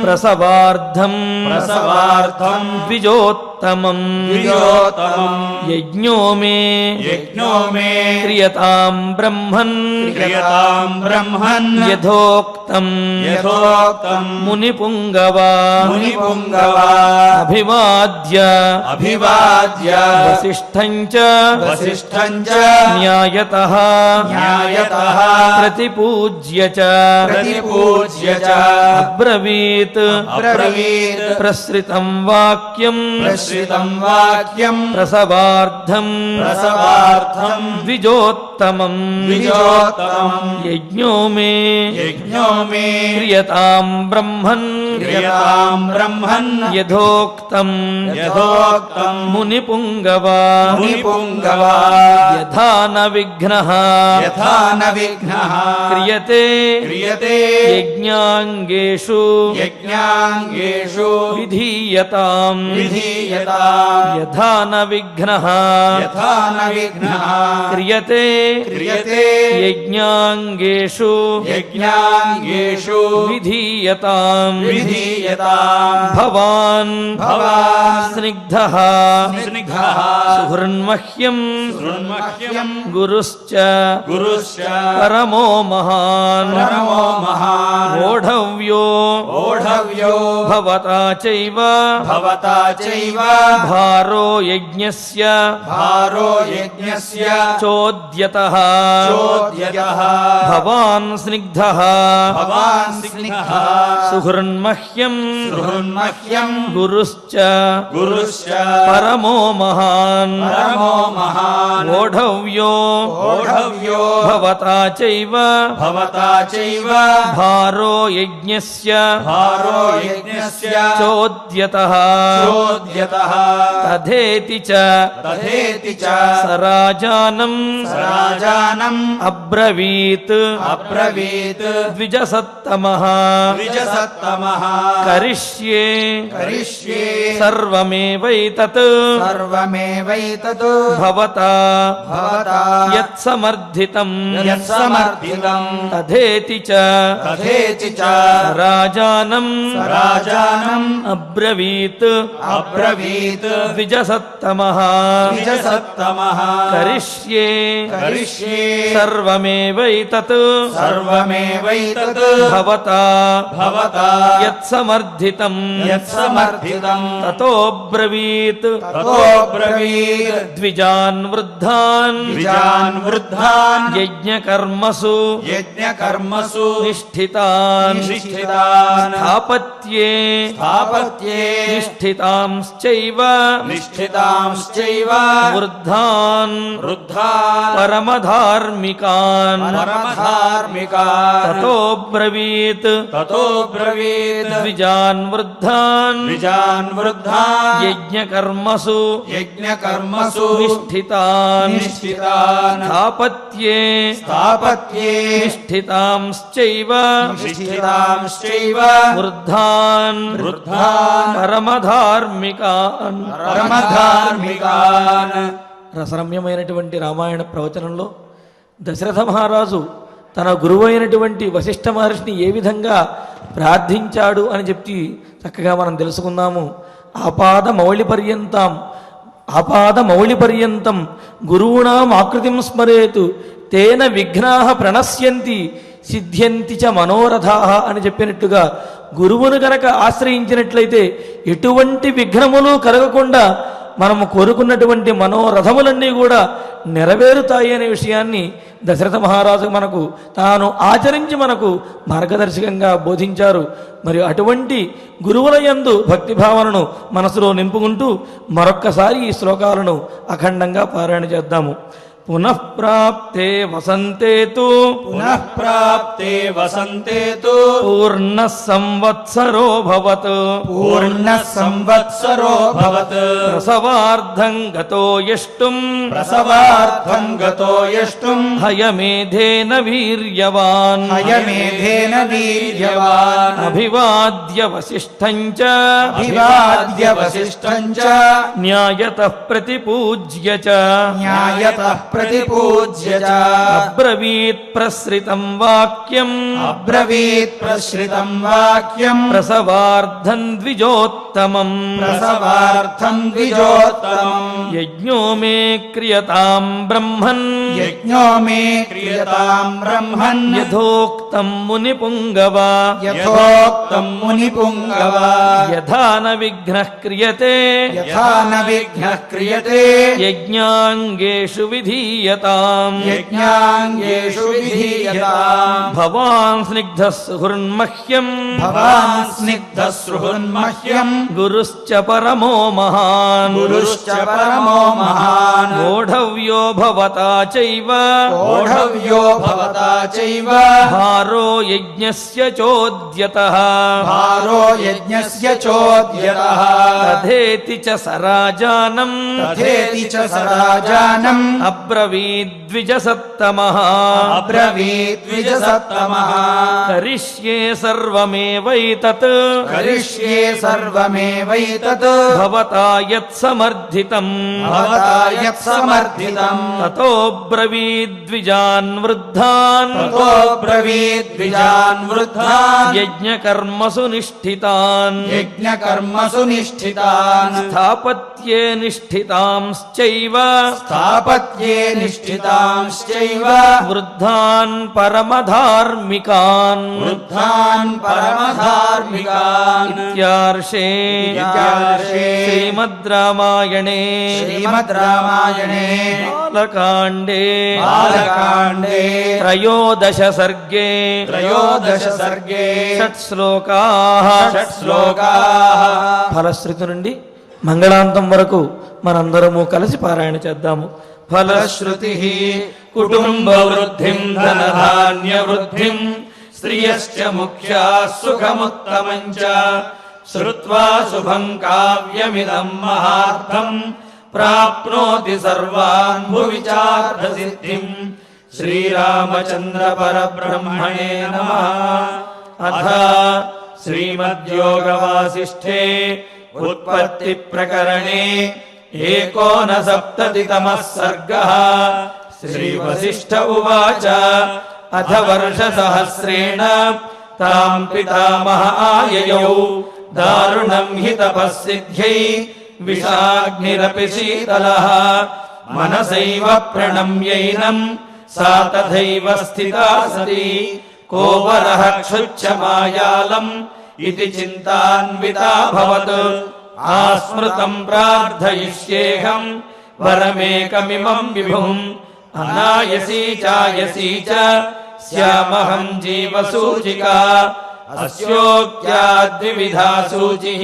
ప్రసవార్థం ద్విజోత్తమం యజ్ఞో మే క్రియతాం బ్రహ్మన్ యథోక్తం మునిపుంగవ అభివాద్య వసిష్ఠం చ న్యాయతః ప్రతిపూజ్య చ అబ్రవీత్ ప్రసృతం వాక్యం ప్రసవార్థం ద్విజోత్తమం యజ్ఞో మే క్రియతాం బ్రహ్మన్ యథోక్తం మునిపుంగవ యథా న విఘ్నః క్రియతే యజ్ఞాంగేషు విధీయతాం యథా న విఘ్నః క్రియతే యజ్ఞాంగేషు విధీయతాం భవాన్ స్నిగ్ధః సుహృన్మహ్యం గురుశ్చ పరమో మహాన్ ఓఢవ్యో భవతా చైవ భారో యజ్ఞస్య చోద్యతః భవాన్ స్నిగ్ధః సుహృన్మహ్యం గురుశ్చ పరమో మహాన్ ఓఢవ్యో భవతా చైవ భారో యజ్ఞస్య చోద్యతః తథేతి చ సరాజానం అబ్రవీత్ ద్విజసత్తమః కరిష్యే సర్వమేవైతత్ భవతా యత్సమర్థితం తథేతి చ రాజానం అబ్రవీత్ ద్విజసత్తమః కరిష్యే సర్వమేవైతత్ భవతా యత్సమర్థితం తతో బ్రవీత్ ద్విజాన్ వృద్ధాన్ యజ్ఞకర్మసు నిష్ఠితాన్ స్థాపత్యే నిష్ఠితాంశ్చైవ వృద్ధాన్ పరమధార్మికాన్ తతో బ్రవీత్ ద్విజాన్ వృద్ధాన్ యజ్ఞకర్మసు నిష్ఠితాన్ స్థాపత్యే నిష్ఠితాంశ్చైవ వృద్ధాన్ పరమధార్మికాన్ రసరమ్యమైనటువంటి రామాయణ ప్రవచనంలో దశరథ మహారాజు తన గురువు అయినటువంటి వశిష్ఠ మహర్షిని ఏ విధంగా ప్రార్థించాడు అని చెప్పి చక్కగా మనం తెలుసుకుందాము. ఆపాద మౌళి పర్యంతం గురూణాం ఆకృతిం స్మరేతు తేన విఘ్నాః ప్రణశ్యంతి సిద్ధ్యంతి చ మనోరథాః అని చెప్పినట్టుగా గురువును గనక ఆశ్రయించినట్లయితే ఎటువంటి విఘ్నములు కలగకుండా మనము కోరుకున్నటువంటి మనోరథములన్నీ కూడా నెరవేరుతాయి అనే విషయాన్ని దశరథ మహారాజు మనకు తాను ఆచరించి మనకు మార్గదర్శకంగా బోధించారు. మరియు అటువంటి గురువుల యందు భక్తిభావనను మనసులో నింపుకుంటూ మరొక్కసారి ఈ శ్లోకాలను అఖండంగా పారాయణ చేద్దాము. పునఃప్రాప్తే వసంతే తు పునఃప్రాప్తే వసంతే తు పూర్ణ సంవత్సరో భవత్ పూర్ణ సంవత్సరో భవత్ ప్రసవార్ధం గతో యష్టుం ప్రసవార్థం గతో యష్టుం హయమేధేన వీర్యవాన్ హయమేధేన వీర్యవాన్ అభివాద్య వసిష్ఠం చ అభివాద్య వసిష్ఠం చ న్యాయతః ప్రతిపూజ్య చ న్యాయతః ప్రతిపూజ్య చ అబ్రవీత్ ప్రసృతం వాక్యం అబ్రవీత్ ప్రశ్రితం వాక్యం ప్రసవార్ధం ద్విజోత్తమం ప్రసవార్థం ద్విజోత్తమం యజ్ఞో మే క్రియతాం బ్రహ్మన్ యజ్ఞో మే క్రియతాం బ్రహ్మన్ యథోక్తం మునిపుంగవ యథోక్తం మునిపుంగవ యథా న విఘ్నః క్రియతే యథా న విఘ్నః క్రియతే యజ్ఞాంగేషు విధీయతాం యజ్ఞాంగేషు విధీయతాం భవాన్ స్నిగ్ధः సుహృన్మహ్యం భవాన్ స్నిగ్ధः సుహృన్మహ్యం గురుశ్చ పరమో మహాన్ గురుశ్చ పరమో మహాన్ ఓఢవ్యో భవతా చైవ ఓఢవ్యో భవతా చైవ భారో యజ్ఞస్య చోద్యతః భారో యజ్ఞస్య చోద్యతః తథేతి చ సరాజానం తథేతి చ సరాజానం అబ్రవీద్విజసత్తమః అబ్రవీద్విజసత్తమః కరిష్యే సర్వమేవైతత్ కరిష్యే సర్వమేవైతత్ భవతా యత్సమర్థితం భవతా యత్సమర్థితం తతో బ్రవీద్విజాన్ వృద్ధాన్ తతో బ్రవీద్విజాన్ వృద్ధాన్ యజ్ఞకర్మసు నిష్ఠితాన్ యజ్ఞకర్మసు నిష్ఠితాన్ స్థాపత్యే నిష్ఠితాంశ్చైవ స్థాపత్యే నిష్ఠితాంశ్చైవ వృద్ధాన్ పరమధార్మికాన్ వృద్ధాన్ పరమధార్మికాన్ ఇత్యార్షే ఇత్యార్షే శ్రీమద్ రామాయణే శ్రీమద్ రామాయణే బాలకాండే బాలకాండే త్రయోదశ సర్గే త్రయోదశ సర్గే షట్శ్లోకాః షట్శ్లోకాః ఫలశ్రుతి నుండి మంగళాంతం వరకు మనందరము కలిసి పారాయణ చేద్దాము. ఫలశ్రుతి కుటుంబ వృద్ధిం ధనధాన్య వృద్ధిం శ్రియశ్చ ముఖ్యా సుఖముత్తమం చ శ్రుత్వా శుభం కావ్యమిదం మహార్థం ప్రాప్నోతి సర్వాన్ భువి చార్థసిద్ధిం. శ్రీరామచంద్ర పరబ్రహ్మణే నమః. అథ శ్రీమద్యోగవాసిష్ఠే ఉత్పత్తి ప్రకరణే ఏకోనసప్తతితమః సర్గః. శ్రీవసిష్ఠ ఉవాచ అథ వర్షసహస్రేణ తాం పితామహ ఆయయౌ దారుణం హి తపస్సిద్ధ్యై విషాగ్నిరపి శీతలః మనసైవ ప్రణమ్యైనం సా తథైవ స్థితా సతి కోవరః క్షుచ్చమాయాలం ఇతి చింతాన్వితాభవత్. ఆస్మృతం ప్రార్థయిష్యేహం వరమేకమిమం విభుం అనాయసీ చాయసీ చ స్యామహం జీవసూచికా అస్యోక్త్యా ద్వివిధా సూచిః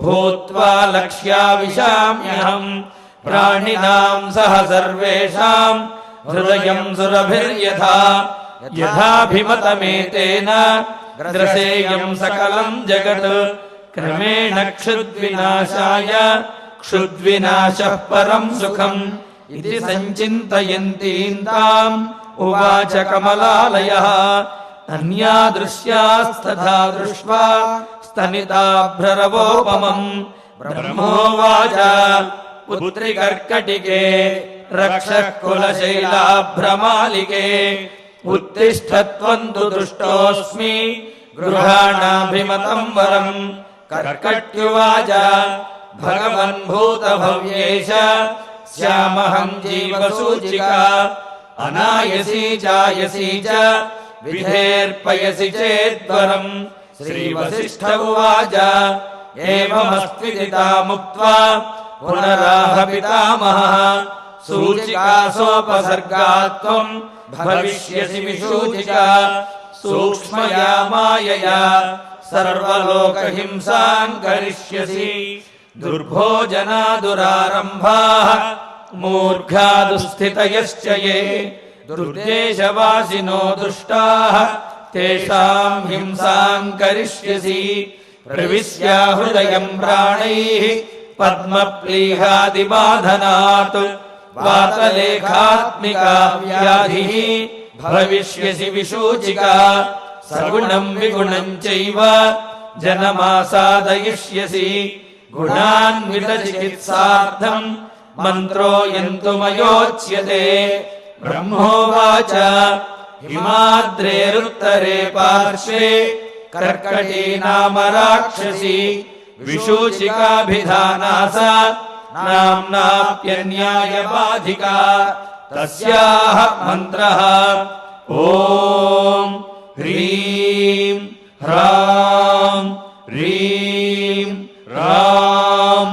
భూత్వా లక్ష్యావిశామ్యహం ప్రాణినాం సహ సర్వేషాం హృదయం సురభిర్యథా యథాభిమతమేతేన గ్రసేయం సకలం జగత్ క్రమేణ క్షుద్వినాశాయ క్షుద్వినాశః పరం సుఖం ఇది సంచింతయంతీం తాం ఉవాచ కమలాలయః. అన్యా దృశ్యాస్తథా దృష్ట్వా స్తనితాభ్రరవోపమం బ్రహ్మోవాచ పుత్రికర్కటికే రక్షః కులశైలాభ్రమాలికే ఉత్తిష్ఠత్వం తు దుష్టోస్మి గృహాణాభిమతం వరం. కర్కట్యువాచ భగవన్ భూతభవ్యేష శ్యామహం జీవసూచికా अनायसी जायसी च विधेर्पयसि चेद्वरम् श्रीवसिष्ठ उवाच एवमस्त्विदितामुक्त्वा पुनराह पितामहः सूचिकासोपसर्गात्वम् भविष्यसि विशूचिका सूक्ष्मया मायया सर्वलोकहिंसाम् करिष्यसि दुर्भोजना दुरारम्भाः मूर्खा दुःस्थितयश्च ये दुर्देशवासिनो दुष्टाः तेषाम् हिंसाम् करिष्यसि प्रविश्य हृदयम् प्राणैः पद्मप्लीहादिबाधनात् वातलेखात्मिका व्याधिः भविष्यसि विशूचिका सगुणम् विगुणम् चैव जनमासादयिष्यसि गुणान्वितचिकित्सार्थम् मन्त्रो यन्तुमयोच्यते ब्रह्मोवाच हिमाद्रेरुत्तरे पार्श्वे कर्कटी नाम राक्षसी विशूचिकाभिधाना सा नाम्नाप्यन्यायबाधिका तस्याः मन्त्रः ॐ ह्रीं ह्रां ह्रीं ह्रां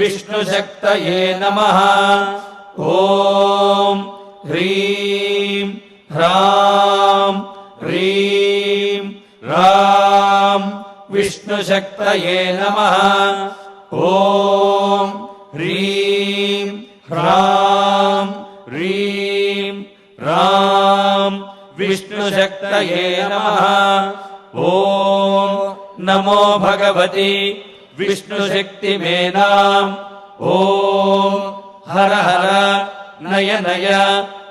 विष्णुशक्तये नमः ॐ ह्रीं ह्रां ह्रीं ह्रां विष्णुशक्तये नमः ॐ ह्रीं ह्रां ह्रीं ह्रां विष्णुशक्तये नमः ॐ नमो भगवति विष्णुशक्तिमेनाम् ॐ हर हर नय नय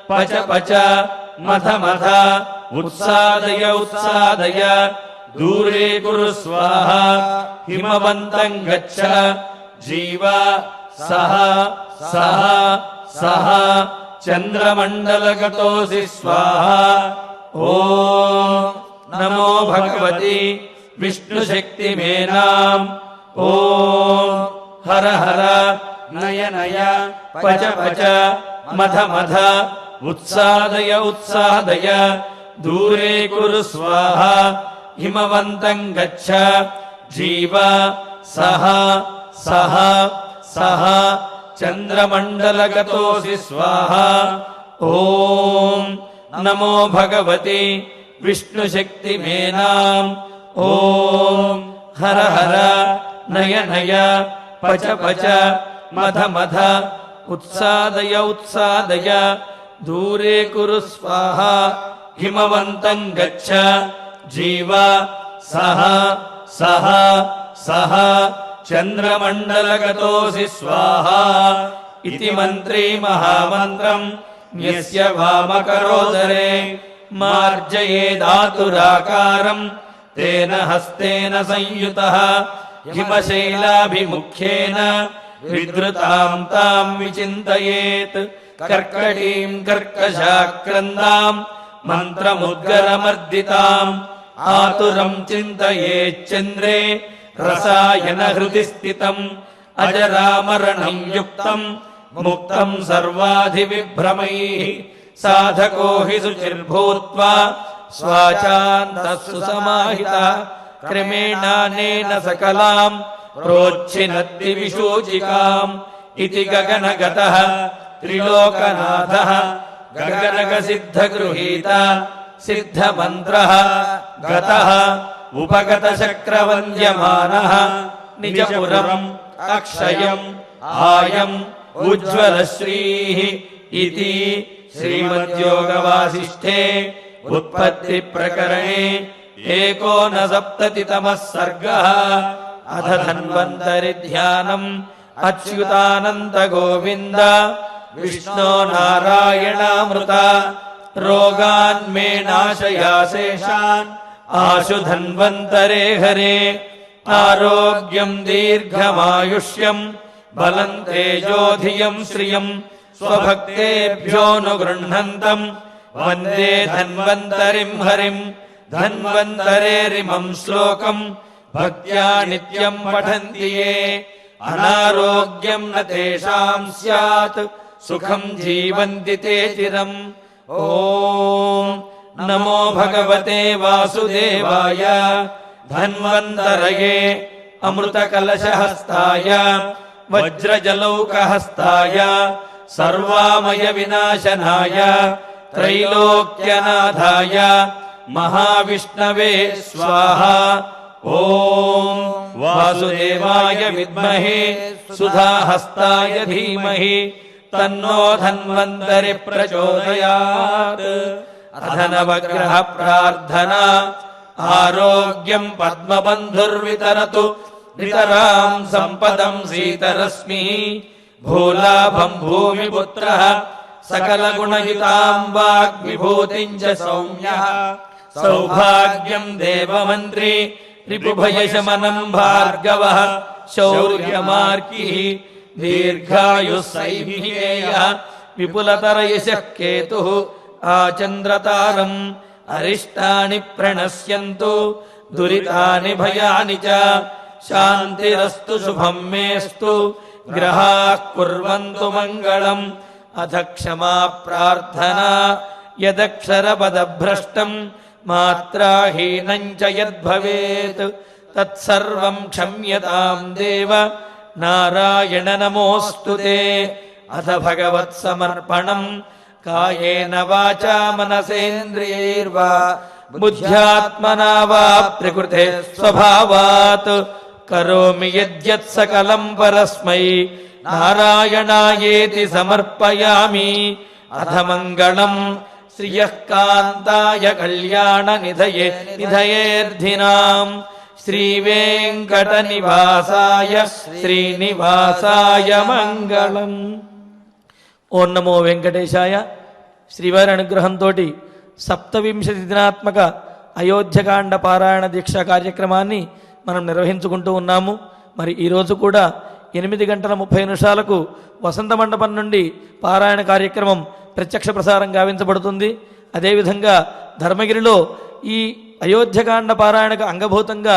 पच पच मथ मथ उत्सादय उत्सादय दूरे कुरु स्वाहा हिमवन्तं गच्छ जीव सह सह सह चन्द्रमण्डलगतोऽसि स्वाहा ॐ नमो भगवति विष्णुशक्तिमेनाम् ॐ हर हर नय नय पच पच मथ मथ उत्सादय उत्सादय दूरे कुरु स्वाहा हिमवन्तं गच्छ जीव सह सह सह चन्द्रमण्डलगतोऽसि स्वाहा ॐ नमो भगवति विष्णुशक्तिमेनाम् ॐ हर हर नय नय पच पच मथ मथ उत्सादय उत्सादय दूरे कुरु स्वाहा हिमवन्तं गच्छ जीव सह सह सह चन्द्रमण्डलगतोऽसि स्वाहा इति मन्त्री महामन्त्रम् यस्य वामकरोदरे मार्जयेदातुराकारम् तेन हस्तेन संयुतः हिमशैलाभिमुख्येन विधृताम् ताम् विचिन्तयेत् कर्कटीम् कर्कशाक्रन्दाम् मन्त्रमुद्गरमर्दिताम् आतुरम् चिन्तयेच्चन्द्रे रसायनहृदि स्थितम् अजरामरणम् युक्तम् मुक्तम् सर्वाधिविभ्रमैः साधको हि शुचिर्भूत्वा स्वाचान्तः सुसमाहितः क्रमेणानेन सकलाम् प्रोच्छिनत्ति विशूचिकाम् इति गगनगतः त्रिलोकनाथः गगनगसिद्धगृहीत सिद्धमन्त्रः गतः उपगतशक्रवन्द्यमानः निजपुरम् अक्षयम् आयम् उज्ज्वलश्रीः इति श्रीमद्योगवासिष्ठे उत्पत्तिप्रकरणे 169तमः सर्गः अथ धन्वन्तरिध्यानम् अच्युतानन्तगोविन्द विष्णो नारायणामृत रोगान्मे नाशयाशेषान् आशु धन्वन्तरे हरे आरोग्यम् दीर्घमायुष्यम् बलम् तेजोधियम् श्रियम् स्वभक्तेभ्योऽनुगृह्णन्तम् वन्दे धन्वन्तरिम् हरिम् धन्वन्तरेरिमम् श्लोकम् भक्त्या नित्यम् पठन्ति ये अनारोग्यम् न तेषाम् स्यात् सुखम् जीवन्ति ते चिरम् ఓం నమో భగవతే వాసుదేవాయ ధన్వంతరయే అమృతకలశహస్తాయ వజ్రజలౌకహస్తాయ సర్వామయ వినాశనాయ త్రైలోక్యనాథాయ మహావిష్ణవే స్వాహా. ఓం వాసుదేవాయ విద్మహే సుధాహస్తాయ ధీమహి తన్నో ధన్వంతరి ప్రచోదయాత్. అధనవగ్రహ ప్రార్థనా ఆరోగ్యం పద్మబంధుర్వితరతు నితరాం సంపదం సీతరశ్మి భూలాభం భూమిపుత్రః సకలగుణయుతాం వాగ్విభూతిం చ సౌమ్యః సౌభాగ్యం దేవమంత్రి రిపుభయశమనం భార్గవః శౌర్యమార్కిః దీర్ఘాయుస్సైహికేయ విపులతరయశః కేతుః ఆచంద్రతారం అరిష్టాని ప్రణశ్యంతు దురితాని భయాని చ శాంతిరస్తు శుభం మేస్తు గ్రహాః కుర్వంతు మంగళం. అథ క్షమా ప్రార్థనా యదక్షరపదభ్రష్టం మాత్రాహీనం చ యద్భవేత్ తత్సర్వం క్షమ్యతాం దేవ నారాయణ నమోస్తుతే. అథ భగవత్సమర్పణం కాయేన వాచా మనసేంద్రియైర్వా బుద్ధ్యాత్మనా వా ప్రకృతే స్వభావాత్ కరోమి యద్యత్ సకలం పరస్మై నారాయణాయేతి సమర్పయామి. అథ మంగళం శ్రియః కాంతాయ కళ్యాణ నిధయే నిధయేర్ధినాం శ్రీవేంకట నివాసాయ శ్రీనివాసాయ మంగళం. ఓం నమో వెంకటేశాయ. శ్రీవారి అనుగ్రహంతో 27 దినాత్మక అయోధ్యకాండ పారాయణ దీక్ష కార్యక్రమాన్ని మనం నిర్వహించుకుంటూ ఉన్నాము. మరి ఈరోజు కూడా 8:30 వసంత మండపం నుండి పారాయణ కార్యక్రమం ప్రత్యక్ష ప్రసారం గావించబడుతుంది. అదేవిధంగా ధర్మగిరిలో ఈ అయోధ్యకాండ పారాయణకు అంగభూతంగా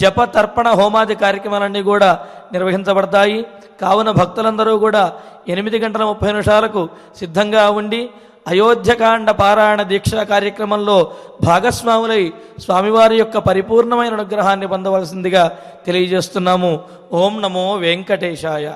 జప తర్పణ హోమాది కార్యక్రమాలన్నీ కూడా నిర్వహించబడతాయి. కావున భక్తులందరూ కూడా 8:30 సిద్ధంగా ఉండి అయోధ్యకాండ పారాయణ దీక్షా కార్యక్రమంలో భాగస్వాములై స్వామివారి యొక్క పరిపూర్ణమైన అనుగ్రహాన్ని పొందవలసిందిగా తెలియజేస్తున్నాము. ఓం నమో వెంకటేశాయ.